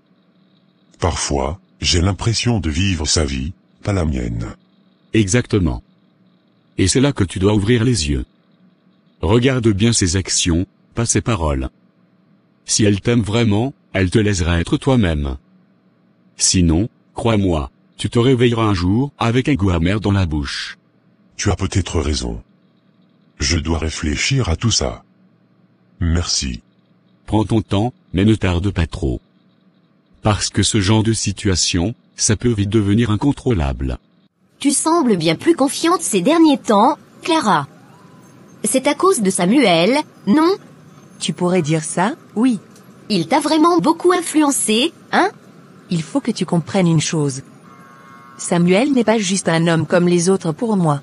Parfois, j'ai l'impression de vivre sa vie, pas la mienne. Exactement. Et c'est là que tu dois ouvrir les yeux. Regarde bien ses actions, pas ses paroles. Si elle t'aime vraiment, elle te laissera être toi-même. Sinon, crois-moi, tu te réveilleras un jour avec un goût amer dans la bouche. Tu as peut-être raison. Je dois réfléchir à tout ça. Merci. Prends ton temps, mais ne tarde pas trop. Parce que ce genre de situation, ça peut vite devenir incontrôlable. Tu sembles bien plus confiante ces derniers temps, Clara. C'est à cause de Samuel, non? Tu pourrais dire ça, oui. Il t'a vraiment beaucoup influencé, hein? Il faut que tu comprennes une chose. Samuel n'est pas juste un homme comme les autres pour moi.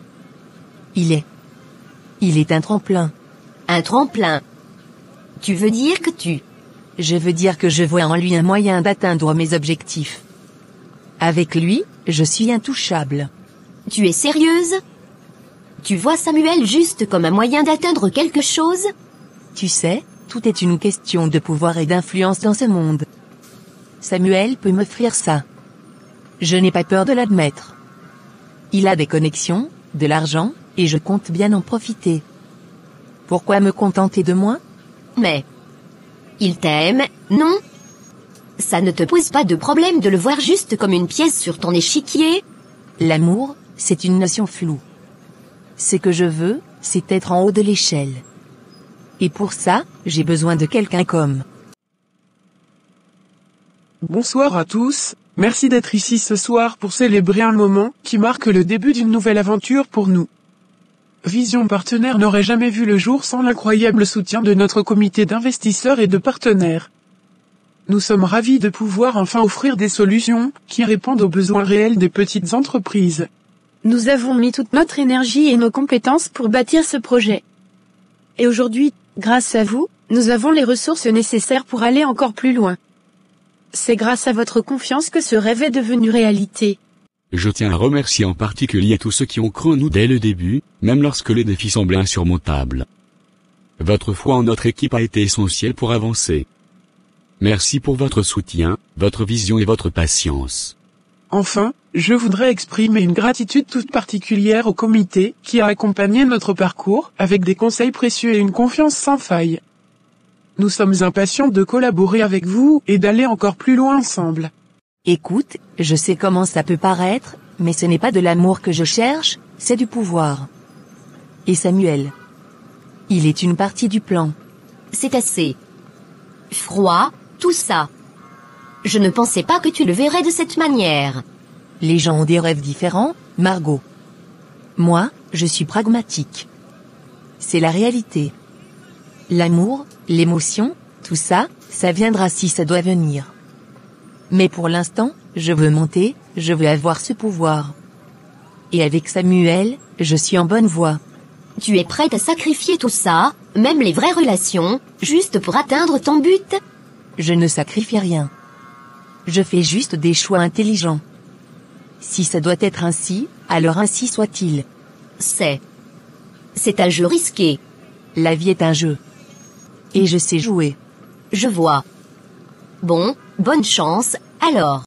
Il est un tremplin. Un tremplin. Tu veux dire que Je veux dire que je vois en lui un moyen d'atteindre mes objectifs. Avec lui, je suis intouchable. Tu es sérieuse? Tu vois Samuel juste comme un moyen d'atteindre quelque chose? Tu sais, tout est une question de pouvoir et d'influence dans ce monde. Samuel peut m'offrir ça. Je n'ai pas peur de l'admettre. Il a des connexions, de l'argent, et je compte bien en profiter. Pourquoi me contenter de moi? Mais il t'aime, non? Ça ne te pose pas de problème de le voir juste comme une pièce sur ton échiquier? L'amour, c'est une notion floue. Ce que je veux, c'est être en haut de l'échelle. Et pour ça, j'ai besoin de quelqu'un comme. Bonsoir à tous, merci d'être ici ce soir pour célébrer un moment qui marque le début d'une nouvelle aventure pour nous. Vision Partenaire n'aurait jamais vu le jour sans l'incroyable soutien de notre comité d'investisseurs et de partenaires. Nous sommes ravis de pouvoir enfin offrir des solutions qui répondent aux besoins réels des petites entreprises. Nous avons mis toute notre énergie et nos compétences pour bâtir ce projet. Et aujourd'hui, grâce à vous, nous avons les ressources nécessaires pour aller encore plus loin. C'est grâce à votre confiance que ce rêve est devenu réalité. Je tiens à remercier en particulier tous ceux qui ont cru en nous dès le début, même lorsque les défis semblaient insurmontables. Votre foi en notre équipe a été essentielle pour avancer. Merci pour votre soutien, votre vision et votre patience. Enfin, je voudrais exprimer une gratitude toute particulière au comité qui a accompagné notre parcours avec des conseils précieux et une confiance sans faille. Nous sommes impatients de collaborer avec vous et d'aller encore plus loin ensemble. Écoute, je sais comment ça peut paraître, mais ce n'est pas de l'amour que je cherche, c'est du pouvoir. Et Samuel? Il est une partie du plan. C'est assez froid, tout ça. Je ne pensais pas que tu le verrais de cette manière. Les gens ont des rêves différents, Margot. Moi, je suis pragmatique. C'est la réalité. L'amour, l'émotion, tout ça, ça viendra si ça doit venir. Mais pour l'instant, je veux monter, je veux avoir ce pouvoir. Et avec Samuel, je suis en bonne voie. Tu es prête à sacrifier tout ça, même les vraies relations, juste pour atteindre ton but? Je ne sacrifie rien. Je fais juste des choix intelligents. Si ça doit être ainsi, alors ainsi soit-il. C'est un jeu risqué. La vie est un jeu. Et je sais jouer. Je vois. Bon, bonne chance, alors.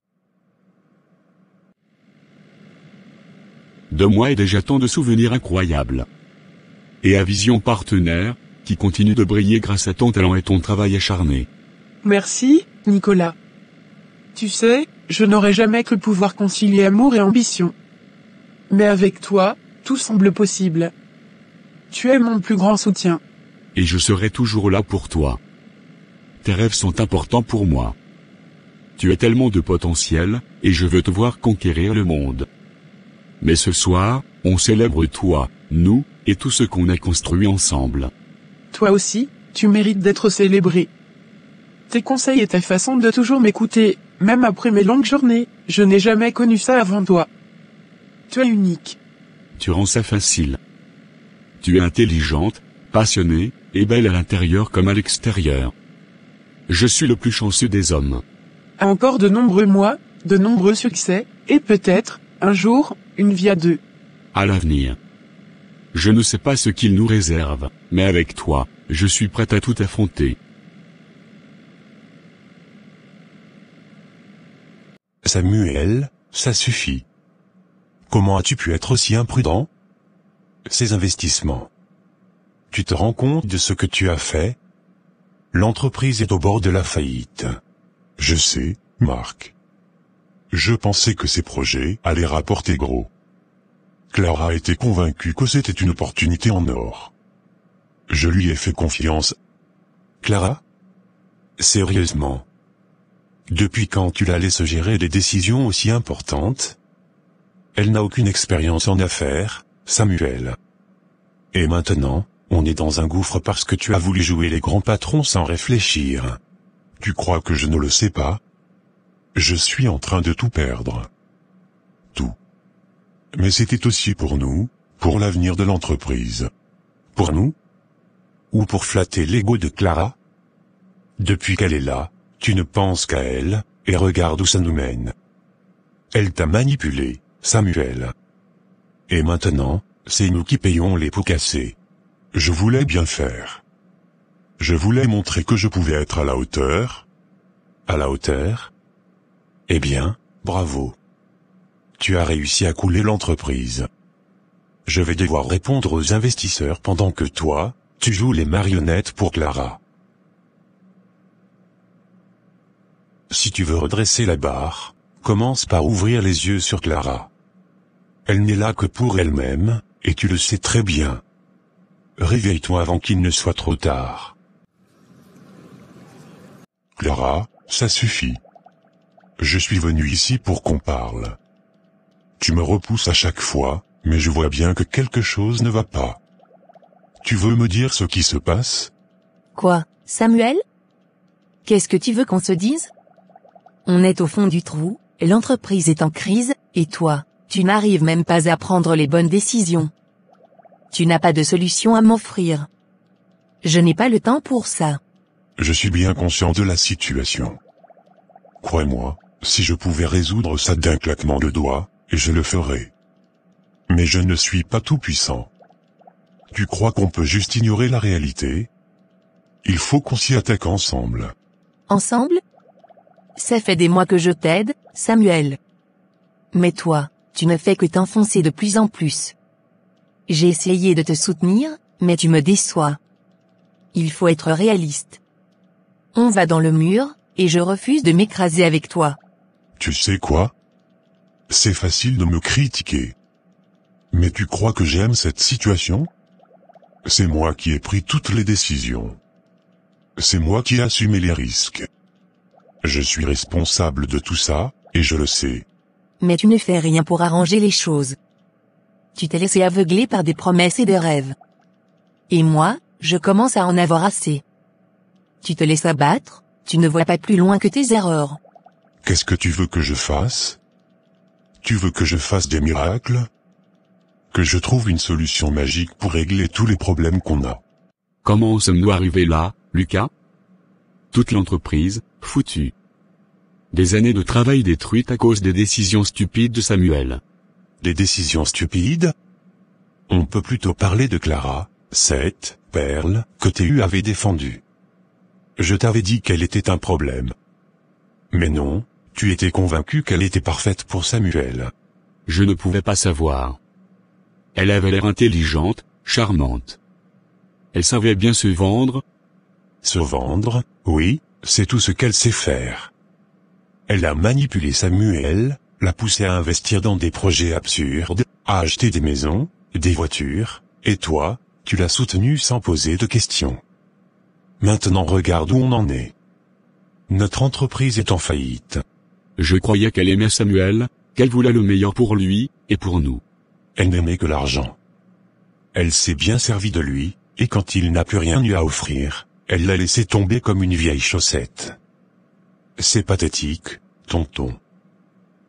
2 mois et déjà tant de souvenirs incroyables. Et à Vision Partenaire, qui continue de briller grâce à ton talent et ton travail acharné. Merci, Nicolas. Tu sais, je n'aurais jamais cru pouvoir concilier amour et ambition. Mais avec toi, tout semble possible. Tu es mon plus grand soutien. Et je serai toujours là pour toi. Tes rêves sont importants pour moi. Tu as tellement de potentiel, et je veux te voir conquérir le monde. Mais ce soir, on célèbre toi, nous, et tout ce qu'on a construit ensemble. Toi aussi, tu mérites d'être célébré. Tes conseils et ta façon de toujours m'écouter, même après mes longues journées, je n'ai jamais connu ça avant toi. Tu es unique. Tu rends ça facile. Tu es intelligente, passionnée, et belle à l'intérieur comme à l'extérieur. Je suis le plus chanceux des hommes. À encore de nombreux mois, de nombreux succès, et peut-être, un jour, une vie à 2. À l'avenir. Je ne sais pas ce qu'il nous réserve, mais avec toi, je suis prête à tout affronter. Samuel, ça suffit. Comment as-tu pu être aussi imprudent? Ces investissements. Tu te rends compte de ce que tu as fait? L'entreprise est au bord de la faillite. Je sais, Marc. Je pensais que ces projets allaient rapporter gros. Clara était convaincue que c'était une opportunité en or. Je lui ai fait confiance. Clara? Sérieusement? Depuis quand tu la laisses gérer des décisions aussi importantes? Elle n'a aucune expérience en affaires, Samuel. Et maintenant, On est dans un gouffre parce que tu as voulu jouer les grands patrons sans réfléchir. Tu crois que je ne le sais pas? Je suis en train de tout perdre. Tout. Mais c'était aussi pour nous, pour l'avenir de l'entreprise. Pour nous? Ou pour flatter l'ego de Clara? Depuis qu'elle est là, tu ne penses qu'à elle, et regarde où ça nous mène. Elle t'a manipulé, Samuel. Et maintenant, c'est nous qui payons les pots cassés. Je voulais bien faire. Je voulais montrer que je pouvais être à la hauteur. À la hauteur? Eh bien, bravo. Tu as réussi à couler l'entreprise. Je vais devoir répondre aux investisseurs pendant que toi, tu joues les marionnettes pour Clara. Si tu veux redresser la barre, commence par ouvrir les yeux sur Clara. Elle n'est là que pour elle-même, et tu le sais très bien. Réveille-toi avant qu'il ne soit trop tard. Clara, ça suffit. Je suis venu ici pour qu'on parle. Tu me repousses à chaque fois, mais je vois bien que quelque chose ne va pas. Tu veux me dire ce qui se passe? Quoi, Samuel? Qu'est-ce que tu veux qu'on se dise? On est au fond du trou, l'entreprise est en crise, et toi, tu n'arrives même pas à prendre les bonnes décisions. Tu n'as pas de solution à m'offrir. Je n'ai pas le temps pour ça. Je suis bien conscient de la situation. Crois-moi, si je pouvais résoudre ça d'un claquement de doigts, je le ferais. Mais je ne suis pas tout puissant. Tu crois qu'on peut juste ignorer la réalité? Il faut qu'on s'y attaque ensemble. Ensemble? Ça fait des mois que je t'aide, Samuel. Mais toi, tu ne fais que t'enfoncer de plus en plus. J'ai essayé de te soutenir, mais tu me déçois. Il faut être réaliste. On va dans le mur, et je refuse de m'écraser avec toi. Tu sais quoi? C'est facile de me critiquer. Mais tu crois que j'aime cette situation? C'est moi qui ai pris toutes les décisions. C'est moi qui ai assumé les risques. Je suis responsable de tout ça, et je le sais. Mais tu ne fais rien pour arranger les choses. Tu t'es laissé aveugler par des promesses et des rêves. Et moi, je commence à en avoir assez. Tu te laisses abattre, tu ne vois pas plus loin que tes erreurs. Qu'est-ce que tu veux que je fasse? Tu veux que je fasse des miracles? Que je trouve une solution magique pour régler tous les problèmes qu'on a? Comment sommes-nous arrivés là, Lucas? Toute l'entreprise, foutue. Des années de travail détruites à cause des décisions stupides de Samuel. Des décisions stupides? On peut plutôt parler de Clara, cette perle que tu avais défendue. Je t'avais dit qu'elle était un problème. Mais non, tu étais convaincu qu'elle était parfaite pour Samuel. Je ne pouvais pas savoir. Elle avait l'air intelligente, charmante. Elle savait bien se vendre. Se vendre, oui, c'est tout ce qu'elle sait faire. Elle a manipulé Samuel, l'a poussé à investir dans des projets absurdes, à acheter des maisons, des voitures, et toi, tu l'as soutenu sans poser de questions. Maintenant regarde où on en est. Notre entreprise est en faillite. Je croyais qu'elle aimait Samuel, qu'elle voulait le meilleur pour lui, et pour nous. Elle n'aimait que l'argent. Elle s'est bien servie de lui, et quand il n'a plus rien eu à offrir, elle l'a laissé tomber comme une vieille chaussette. C'est pathétique, tonton.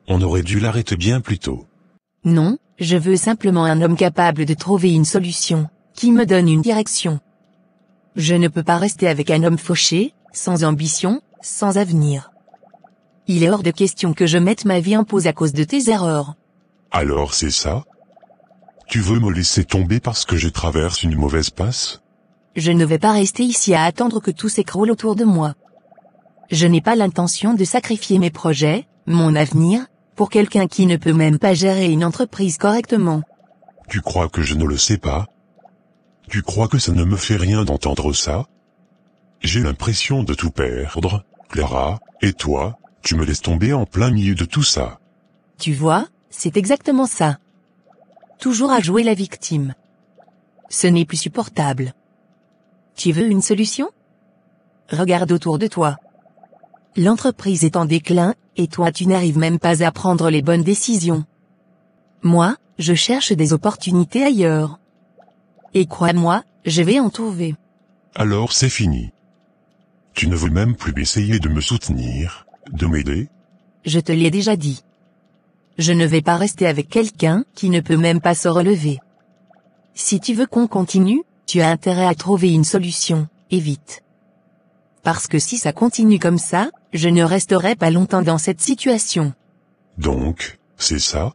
On aurait dû l'arrêter bien plus tôt. Non, je veux simplement un homme capable de trouver une solution, qui me donne une direction. Je ne peux pas rester avec un homme fauché, sans ambition, sans avenir. Il est hors de question que je mette ma vie en pause à cause de tes erreurs. Alors c'est ça? Tu veux me laisser tomber parce que je traverse une mauvaise passe? Je ne vais pas rester ici à attendre que tout s'écroule autour de moi. Je n'ai pas l'intention de sacrifier mes projets, mon avenir, pour quelqu'un qui ne peut même pas gérer une entreprise correctement. Tu crois que je ne le sais pas? Tu crois que ça ne me fait rien d'entendre ça? J'ai l'impression de tout perdre, Clara, et toi, tu me laisses tomber en plein milieu de tout ça. Tu vois, c'est exactement ça. Toujours à jouer la victime. Ce n'est plus supportable. Tu veux une solution? Regarde autour de toi. L'entreprise est en déclin, et toi tu n'arrives même pas à prendre les bonnes décisions. Moi, je cherche des opportunités ailleurs. Et crois-moi, je vais en trouver. Alors c'est fini. Tu ne veux même plus essayer de me soutenir, de m'aider? Je te l'ai déjà dit. Je ne vais pas rester avec quelqu'un qui ne peut même pas se relever. Si tu veux qu'on continue, tu as intérêt à trouver une solution, et vite. Parce que si ça continue comme ça, je ne resterai pas longtemps dans cette situation. Donc, c'est ça?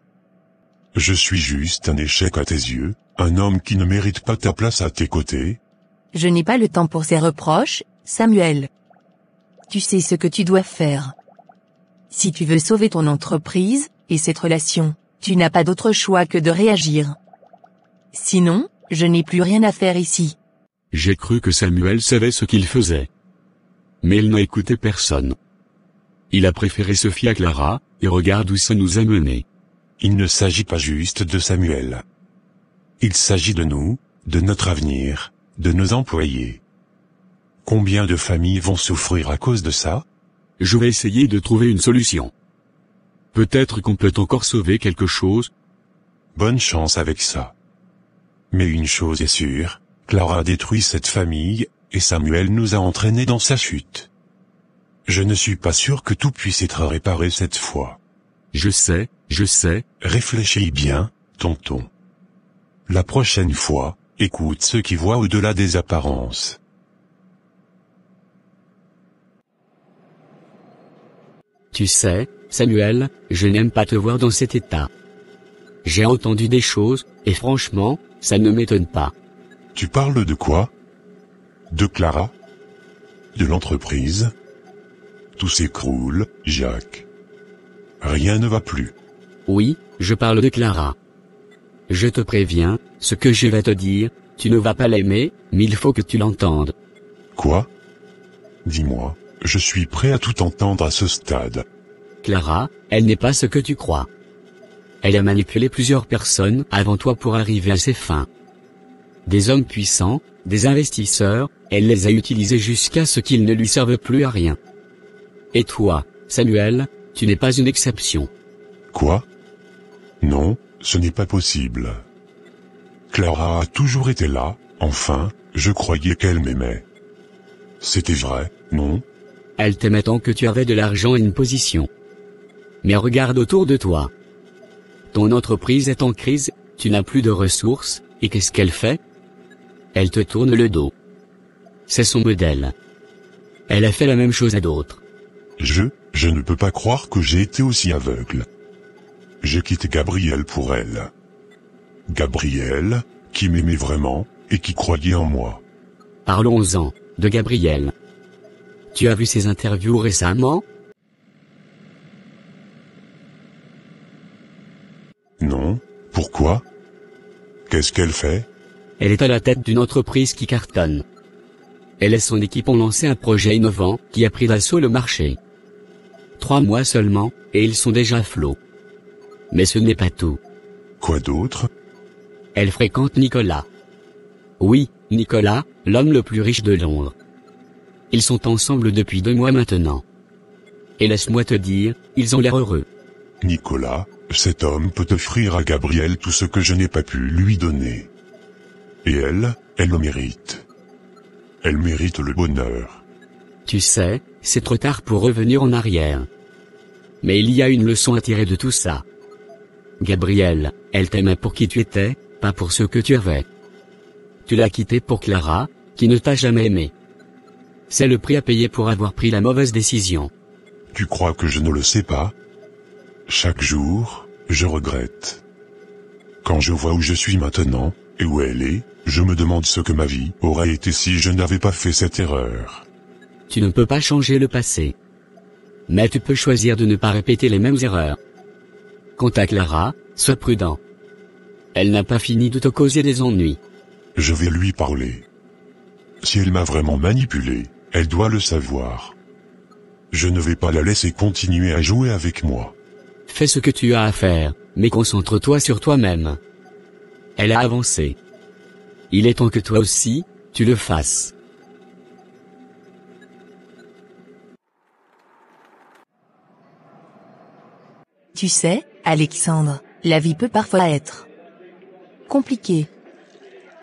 Je suis juste un échec à tes yeux, un homme qui ne mérite pas ta place à tes côtés? Je n'ai pas le temps pour ces reproches, Samuel. Tu sais ce que tu dois faire. Si tu veux sauver ton entreprise, et cette relation, tu n'as pas d'autre choix que de réagir. Sinon, je n'ai plus rien à faire ici. J'ai cru que Samuel savait ce qu'il faisait. Mais il n'a écouté personne. Il a préféré se fier à Clara, et regarde où ça nous a menés. Il ne s'agit pas juste de Samuel. Il s'agit de nous, de notre avenir, de nos employés. Combien de familles vont souffrir à cause de ça? Je vais essayer de trouver une solution. Peut-être qu'on peut encore sauver quelque chose. Bonne chance avec ça. Mais une chose est sûre, Clara a détruit cette famille, et Samuel nous a entraînés dans sa chute. Je ne suis pas sûr que tout puisse être réparé cette fois. Je sais. Réfléchis bien, tonton. La prochaine fois, écoute ceux qui voient au-delà des apparences. Tu sais, Samuel, je n'aime pas te voir dans cet état. J'ai entendu des choses, et franchement, ça ne m'étonne pas. Tu parles de quoi? De Clara? De l'entreprise? Tout s'écroule, Jacques. Rien ne va plus. Oui, je parle de Clara. Je te préviens, ce que je vais te dire, tu ne vas pas l'aimer, mais il faut que tu l'entendes. Quoi? Dis-moi, je suis prêt à tout entendre à ce stade. Clara, elle n'est pas ce que tu crois. Elle a manipulé plusieurs personnes avant toi pour arriver à ses fins. Des hommes puissants, des investisseurs, elle les a utilisés jusqu'à ce qu'ils ne lui servent plus à rien. Et toi, Samuel, tu n'es pas une exception. Quoi? Non, ce n'est pas possible. Clara a toujours été là, enfin, je croyais qu'elle m'aimait. C'était vrai, non? Elle t'aimait tant que tu avais de l'argent et une position. Mais regarde autour de toi. Ton entreprise est en crise, tu n'as plus de ressources, et qu'est-ce qu'elle fait? Elle te tourne le dos. C'est son modèle. Elle a fait la même chose à d'autres. Je ne peux pas croire que j'ai été aussi aveugle. J'ai quitté Gabriel pour elle. Gabriel, qui m'aimait vraiment, et qui croyait en moi. Parlons-en, de Gabriel. Tu as vu ses interviews récemment? Non, pourquoi? Qu'est-ce qu'elle fait? Elle est à la tête d'une entreprise qui cartonne. Elle et son équipe ont lancé un projet innovant qui a pris d'assaut le marché. 3 mois seulement, et ils sont déjà à flot. Mais ce n'est pas tout. Quoi d'autre? Elle fréquente Nicolas. Oui, Nicolas, l'homme le plus riche de Londres. Ils sont ensemble depuis 2 mois maintenant. Et laisse-moi te dire, ils ont l'air heureux. Nicolas, cet homme peut offrir à Gabriel tout ce que je n'ai pas pu lui donner. Et elle le mérite. Elle mérite le bonheur. Tu sais, c'est trop tard pour revenir en arrière. Mais il y a une leçon à tirer de tout ça. Gabriel, elle t'aimait pour qui tu étais, pas pour ce que tu avais. Tu l'as quitté pour Clara, qui ne t'a jamais aimé. C'est le prix à payer pour avoir pris la mauvaise décision. Tu crois que je ne le sais pas? Chaque jour, je regrette. Quand je vois où je suis maintenant, et où elle est, je me demande ce que ma vie aurait été si je n'avais pas fait cette erreur. Tu ne peux pas changer le passé. Mais tu peux choisir de ne pas répéter les mêmes erreurs. Quant à Clara, sois prudent. Elle n'a pas fini de te causer des ennuis. Je vais lui parler. Si elle m'a vraiment manipulé, elle doit le savoir. Je ne vais pas la laisser continuer à jouer avec moi. Fais ce que tu as à faire, mais concentre-toi sur toi-même. Elle a avancé. Il est temps que toi aussi, tu le fasses. Tu sais, Alexandre, la vie peut parfois être compliquée.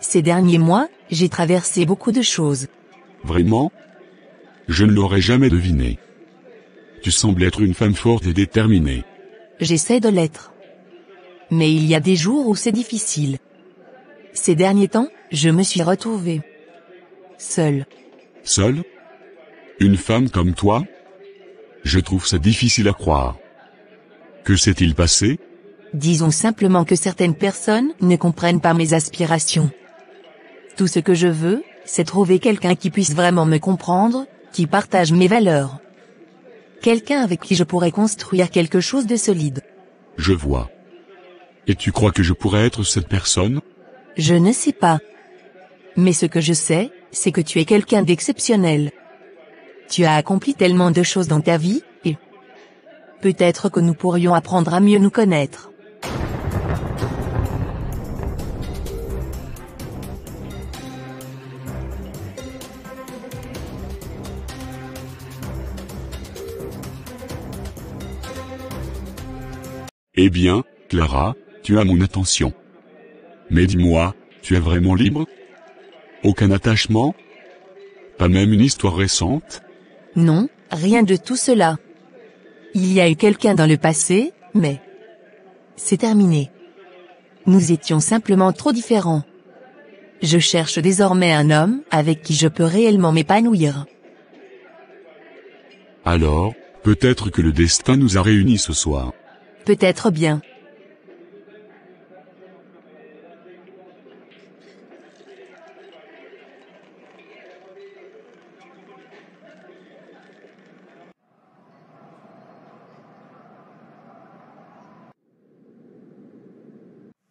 Ces derniers mois, J'ai traversé beaucoup de choses. Vraiment? Je ne l'aurais jamais deviné. Tu sembles être une femme forte et déterminée. J'essaie de l'être. Mais il y a des jours où c'est difficile. Ces derniers temps, je me suis retrouvée seule. Seule? Une femme comme toi? Je trouve ça difficile à croire. Que s'est-il passé? Disons simplement que certaines personnes ne comprennent pas mes aspirations. Tout ce que je veux, c'est trouver quelqu'un qui puisse vraiment me comprendre, qui partage mes valeurs. Quelqu'un avec qui je pourrais construire quelque chose de solide. Je vois. Et tu crois que je pourrais être cette personne? Je ne sais pas. Mais ce que je sais, c'est que tu es quelqu'un d'exceptionnel. Tu as accompli tellement de choses dans ta vie, et peut-être que nous pourrions apprendre à mieux nous connaître. Eh bien, Clara, tu as mon attention. Mais dis-moi, tu es vraiment libre? Aucun attachement? Pas même une histoire récente? Non, rien de tout cela. Il y a eu quelqu'un dans le passé, mais c'est terminé. Nous étions simplement trop différents. Je cherche désormais un homme avec qui je peux réellement m'épanouir. Alors, peut-être que le destin nous a réunis ce soir. Peut-être bien.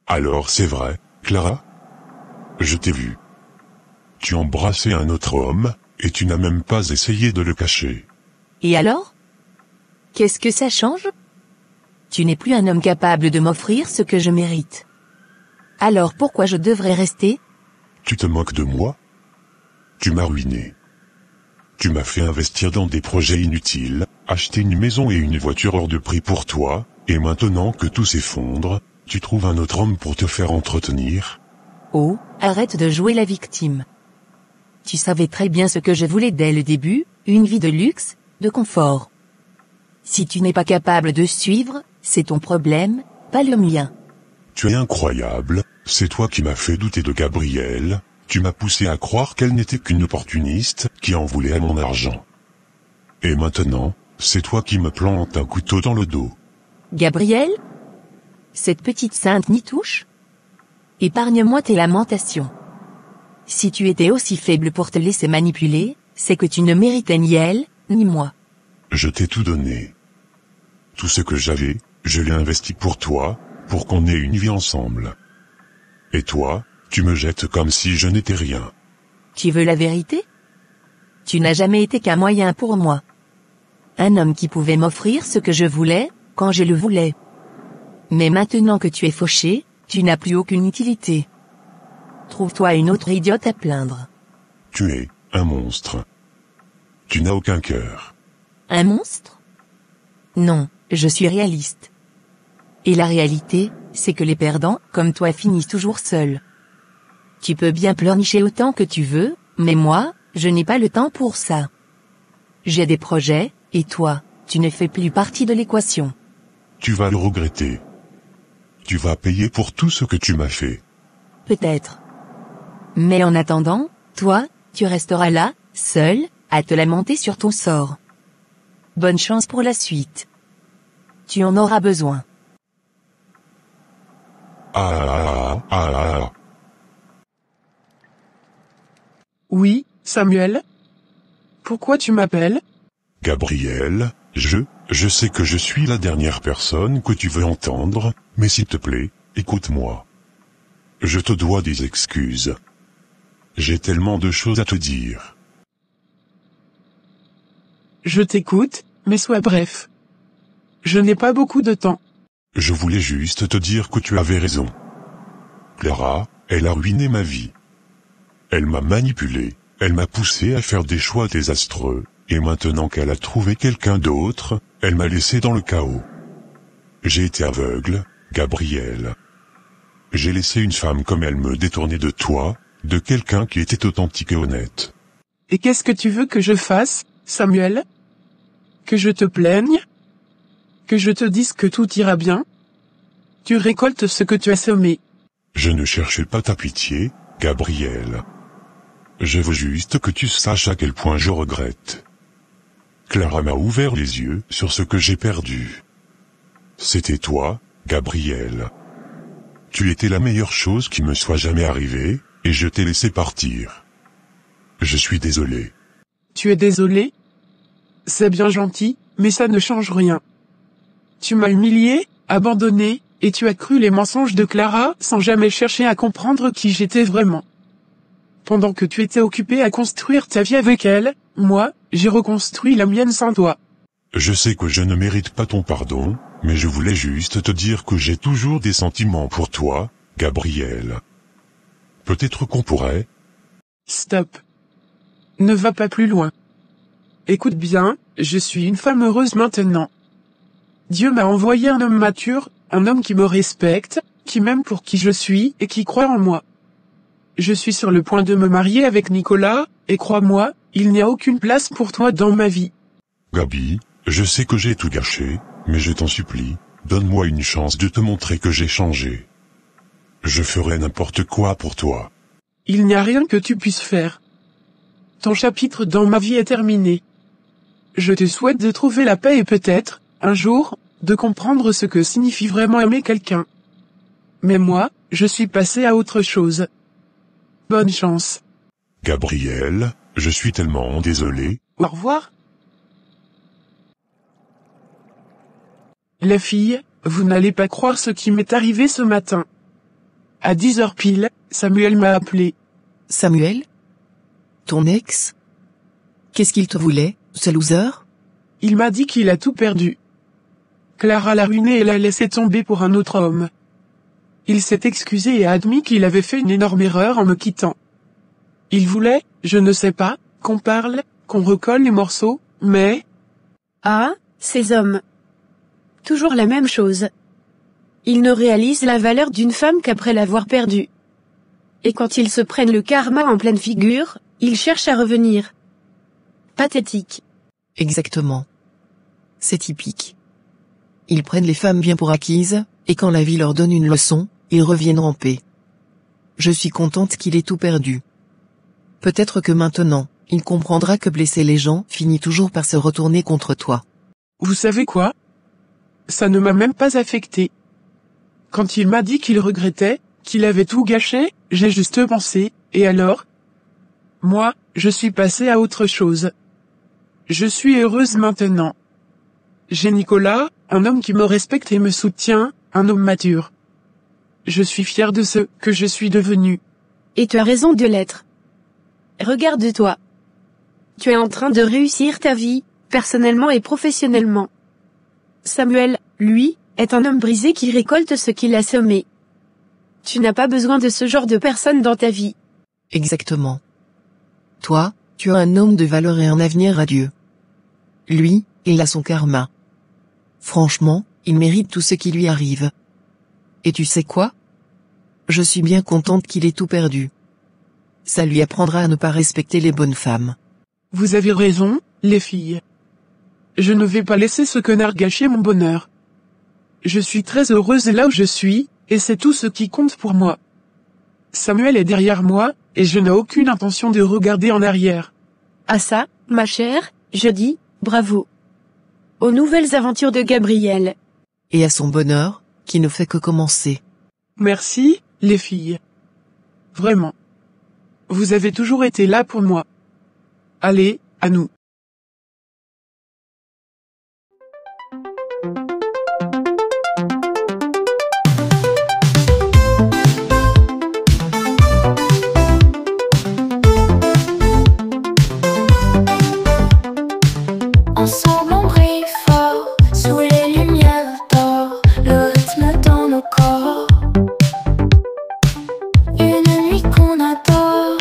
Alors c'est vrai, Clara? Je t'ai vu. Tu embrassais un autre homme, et tu n'as même pas essayé de le cacher. Et alors? Qu'est-ce que ça change? Tu n'es plus un homme capable de m'offrir ce que je mérite. Alors pourquoi je devrais rester? Tu te moques de moi? Tu m'as ruiné. Tu m'as fait investir dans des projets inutiles, acheter une maison et une voiture hors de prix pour toi, et maintenant que tout s'effondre, tu trouves un autre homme pour te faire entretenir? Oh, arrête de jouer la victime. Tu savais très bien ce que je voulais dès le début, une vie de luxe, de confort. Si tu n'es pas capable de suivre, c'est ton problème, pas le mien. Tu es incroyable, c'est toi qui m'as fait douter de Gabrielle, tu m'as poussé à croire qu'elle n'était qu'une opportuniste, qui en voulait à mon argent. Et maintenant, c'est toi qui me plantes un couteau dans le dos. Gabrielle? Cette petite sainte n'y touche? Épargne-moi tes lamentations. Si tu étais aussi faible pour te laisser manipuler, c'est que tu ne méritais ni elle, ni moi. Je t'ai tout donné. Tout ce que j'avais, je l'ai investi pour toi, pour qu'on ait une vie ensemble. Et toi, tu me jettes comme si je n'étais rien. Tu veux la vérité? Tu n'as jamais été qu'un moyen pour moi. Un homme qui pouvait m'offrir ce que je voulais, quand je le voulais. Mais maintenant que tu es fauché, tu n'as plus aucune utilité. Trouve-toi une autre idiote à plaindre. Tu es un monstre. Tu n'as aucun cœur. Un monstre? Non, je suis réaliste. Et la réalité, c'est que les perdants, comme toi, finissent toujours seuls. Tu peux bien pleurnicher autant que tu veux, mais moi, je n'ai pas le temps pour ça. J'ai des projets, et toi, tu ne fais plus partie de l'équation. Tu vas le regretter. Tu vas payer pour tout ce que tu m'as fait. Peut-être. Mais en attendant, toi, tu resteras là, seul, à te lamenter sur ton sort. Bonne chance pour la suite. Tu en auras besoin. Oui, Samuel? Pourquoi tu m'appelles? Gabrielle, je sais que je suis la dernière personne que tu veux entendre, mais s'il te plaît, écoute-moi. Je te dois des excuses. J'ai tellement de choses à te dire. Je t'écoute, mais sois bref. Je n'ai pas beaucoup de temps. Je voulais juste te dire que tu avais raison. Clara, elle a ruiné ma vie. Elle m'a manipulé, elle m'a poussé à faire des choix désastreux, et maintenant qu'elle a trouvé quelqu'un d'autre, elle m'a laissé dans le chaos. J'ai été aveugle, Gabrielle. J'ai laissé une femme comme elle me détourner de toi, de quelqu'un qui était authentique et honnête. Et qu'est-ce que tu veux que je fasse, Samuel? Que je te plaigne? Que je te dise que tout ira bien? Tu récoltes ce que tu as semé. Je ne cherchais pas ta pitié, Gabriel. Je veux juste que tu saches à quel point je regrette. Clara m'a ouvert les yeux sur ce que j'ai perdu. C'était toi, Gabriel. Tu étais la meilleure chose qui me soit jamais arrivée, et je t'ai laissé partir. Je suis désolé. Tu es désolé? C'est bien gentil, mais ça ne change rien. Tu m'as humilié, abandonné, et tu as cru les mensonges de Clara sans jamais chercher à comprendre qui j'étais vraiment. Pendant que tu étais occupé à construire ta vie avec elle, moi, j'ai reconstruit la mienne sans toi. Je sais que je ne mérite pas ton pardon, mais je voulais juste te dire que j'ai toujours des sentiments pour toi, Gabriel. Peut-être qu'on pourrait... Stop. Ne va pas plus loin. Écoute bien, je suis une femme heureuse maintenant. Dieu m'a envoyé un homme mature, un homme qui me respecte, qui m'aime pour qui je suis et qui croit en moi. Je suis sur le point de me marier avec Nicolas, et crois-moi, il n'y a aucune place pour toi dans ma vie. Gabi, je sais que j'ai tout gâché, mais je t'en supplie, donne-moi une chance de te montrer que j'ai changé. Je ferai n'importe quoi pour toi. Il n'y a rien que tu puisses faire. Ton chapitre dans ma vie est terminé. Je te souhaite de trouver la paix et peut-être, un jour, de comprendre ce que signifie vraiment aimer quelqu'un. Mais moi, je suis passé à autre chose. Bonne chance. Gabriel, je suis tellement désolé. Au revoir. Les filles, vous n'allez pas croire ce qui m'est arrivé ce matin. À 10h pile, Samuel m'a appelé. Samuel? Ton ex? Qu'est-ce qu'il te voulait, ce loser? Il m'a dit qu'il a tout perdu. Clara l'a ruiné et l'a laissé tomber pour un autre homme. Il s'est excusé et a admis qu'il avait fait une énorme erreur en me quittant. Il voulait, je ne sais pas, qu'on parle, qu'on recolle les morceaux, mais... Ah, ces hommes. Toujours la même chose. Ils ne réalisent la valeur d'une femme qu'après l'avoir perdue. Et quand ils se prennent le karma en pleine figure, ils cherchent à revenir. Pathétique. Exactement. C'est typique. Ils prennent les femmes bien pour acquises, et quand la vie leur donne une leçon, ils reviennent ramper. Je suis contente qu'il ait tout perdu. Peut-être que maintenant, il comprendra que blesser les gens finit toujours par se retourner contre toi. Vous savez quoi? Ça ne m'a même pas affecté. Quand il m'a dit qu'il regrettait, qu'il avait tout gâché, j'ai juste pensé, et alors? Moi, je suis passée à autre chose. Je suis heureuse maintenant. J'ai Nicolas, un homme qui me respecte et me soutient, un homme mature. Je suis fière de ce que je suis devenue. Et tu as raison de l'être. Regarde-toi. Tu es en train de réussir ta vie, personnellement et professionnellement. Samuel, lui, est un homme brisé qui récolte ce qu'il a semé. Tu n'as pas besoin de ce genre de personne dans ta vie. Exactement. Toi, tu as un homme de valeur et un avenir radieux. Lui, il a son karma. Franchement, il mérite tout ce qui lui arrive. Et tu sais quoi? Je suis bien contente qu'il ait tout perdu. Ça lui apprendra à ne pas respecter les bonnes femmes. Vous avez raison, les filles. Je ne vais pas laisser ce connard gâcher mon bonheur. Je suis très heureuse là où je suis, et c'est tout ce qui compte pour moi. Samuel est derrière moi, et je n'ai aucune intention de regarder en arrière. À ça, ma chère, je dis, bravo. Aux nouvelles aventures de Gabriel. Et à son bonheur, qui ne fait que commencer. Merci, les filles. Vraiment. Vous avez toujours été là pour moi. Allez, à nous. Ensemble on brille fort, sous les lumières d'or, le rythme dans nos corps. Une nuit qu'on adore.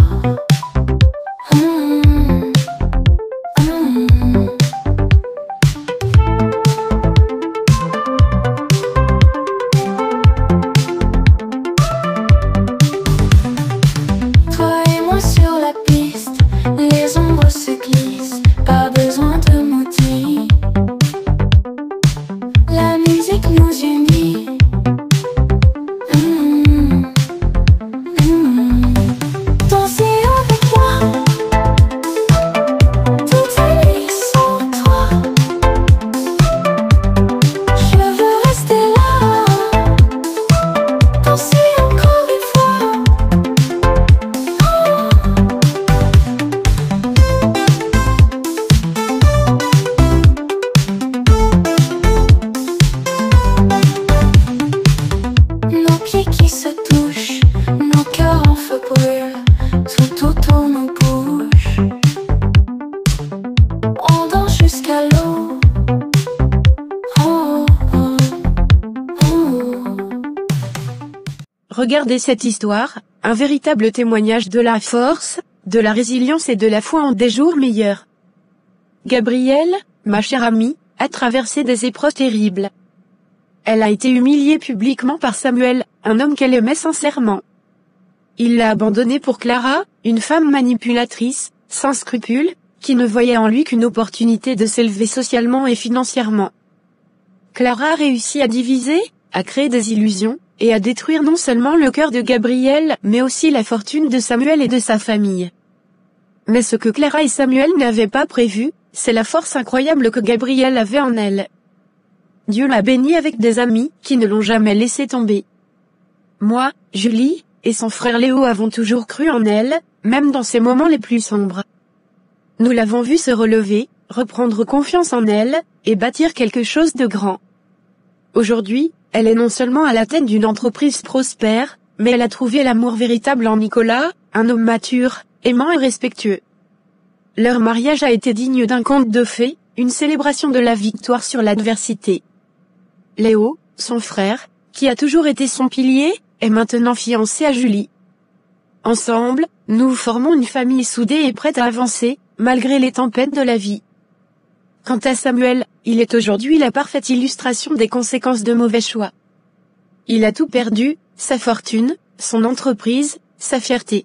Regardez cette histoire, un véritable témoignage de la force, de la résilience et de la foi en des jours meilleurs. Gabrielle, ma chère amie, a traversé des épreuves terribles. Elle a été humiliée publiquement par Samuel, un homme qu'elle aimait sincèrement. Il l'a abandonnée pour Clara, une femme manipulatrice, sans scrupules, qui ne voyait en lui qu'une opportunité de s'élever socialement et financièrement. Clara a réussi à diviser, à créer des illusions, et à détruire non seulement le cœur de Gabrielle, mais aussi la fortune de Samuel et de sa famille. Mais ce que Clara et Samuel n'avaient pas prévu, c'est la force incroyable que Gabrielle avait en elle. Dieu l'a bénie avec des amis qui ne l'ont jamais laissé tomber. Moi, Julie, et son frère Léo avons toujours cru en elle, même dans ses moments les plus sombres. Nous l'avons vue se relever, reprendre confiance en elle, et bâtir quelque chose de grand. Aujourd'hui, elle est non seulement à la tête d'une entreprise prospère, mais elle a trouvé l'amour véritable en Nicolas, un homme mature, aimant et respectueux. Leur mariage a été digne d'un conte de fées, une célébration de la victoire sur l'adversité. Léo, son frère, qui a toujours été son pilier, est maintenant fiancé à Julie. Ensemble, nous formons une famille soudée et prête à avancer, malgré les tempêtes de la vie. Quant à Samuel, il est aujourd'hui la parfaite illustration des conséquences de mauvais choix. Il a tout perdu, sa fortune, son entreprise, sa fierté.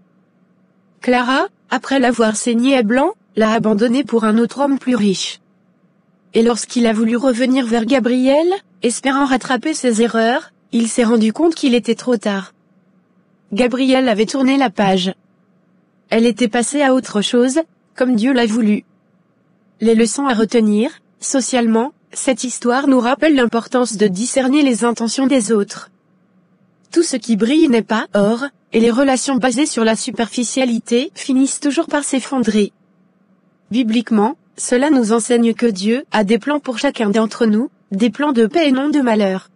Clara, après l'avoir saigné à blanc, l'a abandonné pour un autre homme plus riche. Et lorsqu'il a voulu revenir vers Gabrielle, espérant rattraper ses erreurs, il s'est rendu compte qu'il était trop tard. Gabrielle avait tourné la page. Elle était passée à autre chose, comme Dieu l'a voulu. Les leçons à retenir, socialement, cette histoire nous rappelle l'importance de discerner les intentions des autres. Tout ce qui brille n'est pas or, et les relations basées sur la superficialité finissent toujours par s'effondrer. Bibliquement, cela nous enseigne que Dieu a des plans pour chacun d'entre nous, des plans de paix et non de malheur.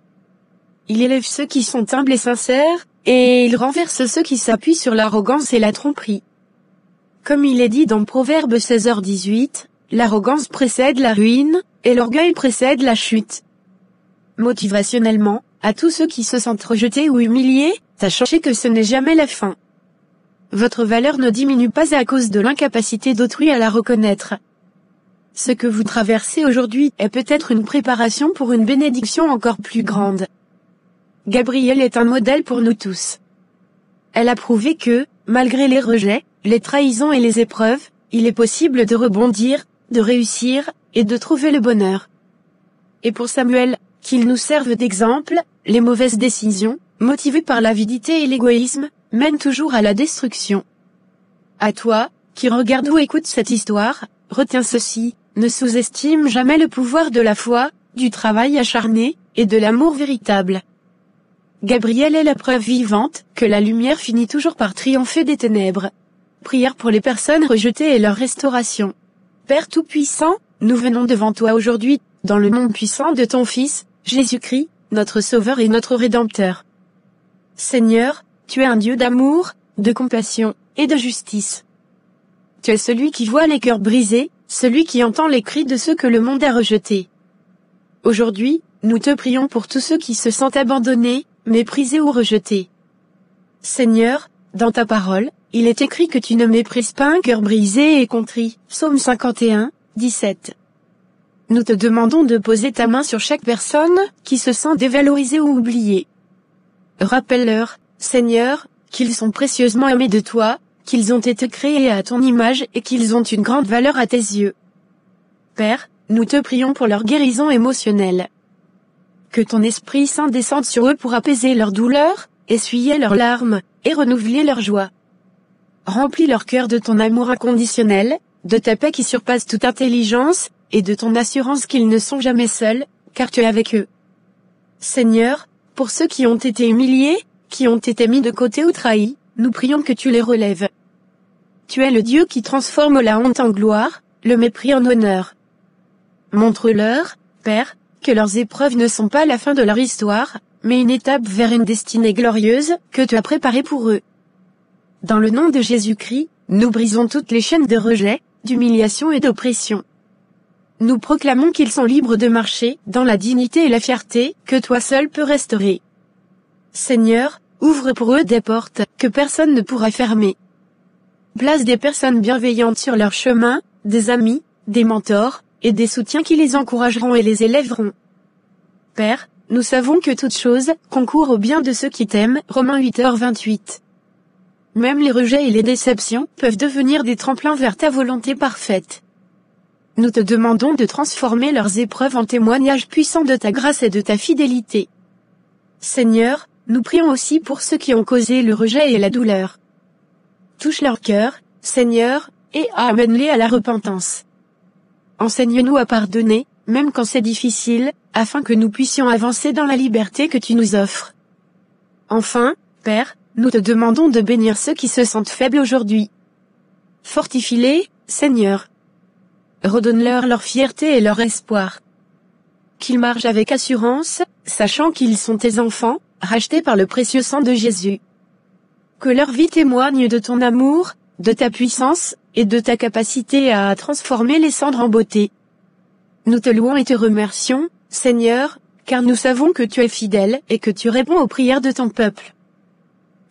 Il élève ceux qui sont humbles et sincères, et il renverse ceux qui s'appuient sur l'arrogance et la tromperie. Comme il est dit dans Proverbe 16h18, l'arrogance précède la ruine, et l'orgueil précède la chute. Motivationnellement, à tous ceux qui se sentent rejetés ou humiliés, sachez que ce n'est jamais la fin. Votre valeur ne diminue pas à cause de l'incapacité d'autrui à la reconnaître. Ce que vous traversez aujourd'hui est peut-être une préparation pour une bénédiction encore plus grande. Gabrielle est un modèle pour nous tous. Elle a prouvé que, malgré les rejets, les trahisons et les épreuves, il est possible de rebondir, de réussir, et de trouver le bonheur. Et pour Samuel, qu'il nous serve d'exemple, les mauvaises décisions, motivées par l'avidité et l'égoïsme, mènent toujours à la destruction. À toi, qui regarde ou écoute cette histoire, retiens ceci, ne sous-estime jamais le pouvoir de la foi, du travail acharné, et de l'amour véritable. Gabrielle est la preuve vivante que la lumière finit toujours par triompher des ténèbres. Prière pour les personnes rejetées et leur restauration. Père Tout-Puissant, nous venons devant toi aujourd'hui, dans le nom puissant de ton Fils, Jésus-Christ, notre Sauveur et notre Rédempteur. Seigneur, tu es un Dieu d'amour, de compassion, et de justice. Tu es celui qui voit les cœurs brisés, celui qui entend les cris de ceux que le monde a rejetés. Aujourd'hui, nous te prions pour tous ceux qui se sentent abandonnés, méprisés ou rejetés. Seigneur, dans ta parole, il est écrit que tu ne méprises pas un cœur brisé et contrit. Psaume 51, 17. Nous te demandons de poser ta main sur chaque personne qui se sent dévalorisée ou oubliée. Rappelle-leur, Seigneur, qu'ils sont précieusement aimés de toi, qu'ils ont été créés à ton image et qu'ils ont une grande valeur à tes yeux. Père, nous te prions pour leur guérison émotionnelle. Que ton Esprit Saint descende sur eux pour apaiser leur douleur, essuyer leurs larmes, et renouveler leur joie. Remplis leur cœur de ton amour inconditionnel, de ta paix qui surpasse toute intelligence, et de ton assurance qu'ils ne sont jamais seuls, car tu es avec eux. Seigneur, pour ceux qui ont été humiliés, qui ont été mis de côté ou trahis, nous prions que tu les relèves. Tu es le Dieu qui transforme la honte en gloire, le mépris en honneur. Montre-leur, Père, que leurs épreuves ne sont pas la fin de leur histoire, mais une étape vers une destinée glorieuse que tu as préparée pour eux. Dans le nom de Jésus-Christ, nous brisons toutes les chaînes de rejet, d'humiliation et d'oppression. Nous proclamons qu'ils sont libres de marcher dans la dignité et la fierté que toi seul peux restaurer. Seigneur, ouvre pour eux des portes que personne ne pourra fermer. Place des personnes bienveillantes sur leur chemin, des amis, des mentors, et des soutiens qui les encourageront et les élèveront. Père, nous savons que toute chose concourt au bien de ceux qui t'aiment, Romains 8h28. Même les rejets et les déceptions peuvent devenir des tremplins vers ta volonté parfaite. Nous te demandons de transformer leurs épreuves en témoignages puissants de ta grâce et de ta fidélité. Seigneur, nous prions aussi pour ceux qui ont causé le rejet et la douleur. Touche leur cœur, Seigneur, et amène-les à la repentance. Enseigne-nous à pardonner, même quand c'est difficile, afin que nous puissions avancer dans la liberté que tu nous offres. Enfin, Père, nous te demandons de bénir ceux qui se sentent faibles aujourd'hui. Fortifie-les, Seigneur. Redonne-leur leur fierté et leur espoir. Qu'ils marchent avec assurance, sachant qu'ils sont tes enfants, rachetés par le précieux sang de Jésus. Que leur vie témoigne de ton amour, de ta puissance, et de ta capacité à transformer les cendres en beauté. Nous te louons et te remercions, Seigneur, car nous savons que tu es fidèle et que tu réponds aux prières de ton peuple.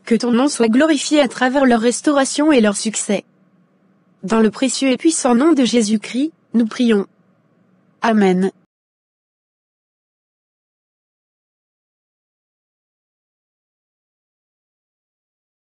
Que ton nom soit glorifié à travers leur restauration et leur succès. Dans le précieux et puissant nom de Jésus-Christ, nous prions. Amen.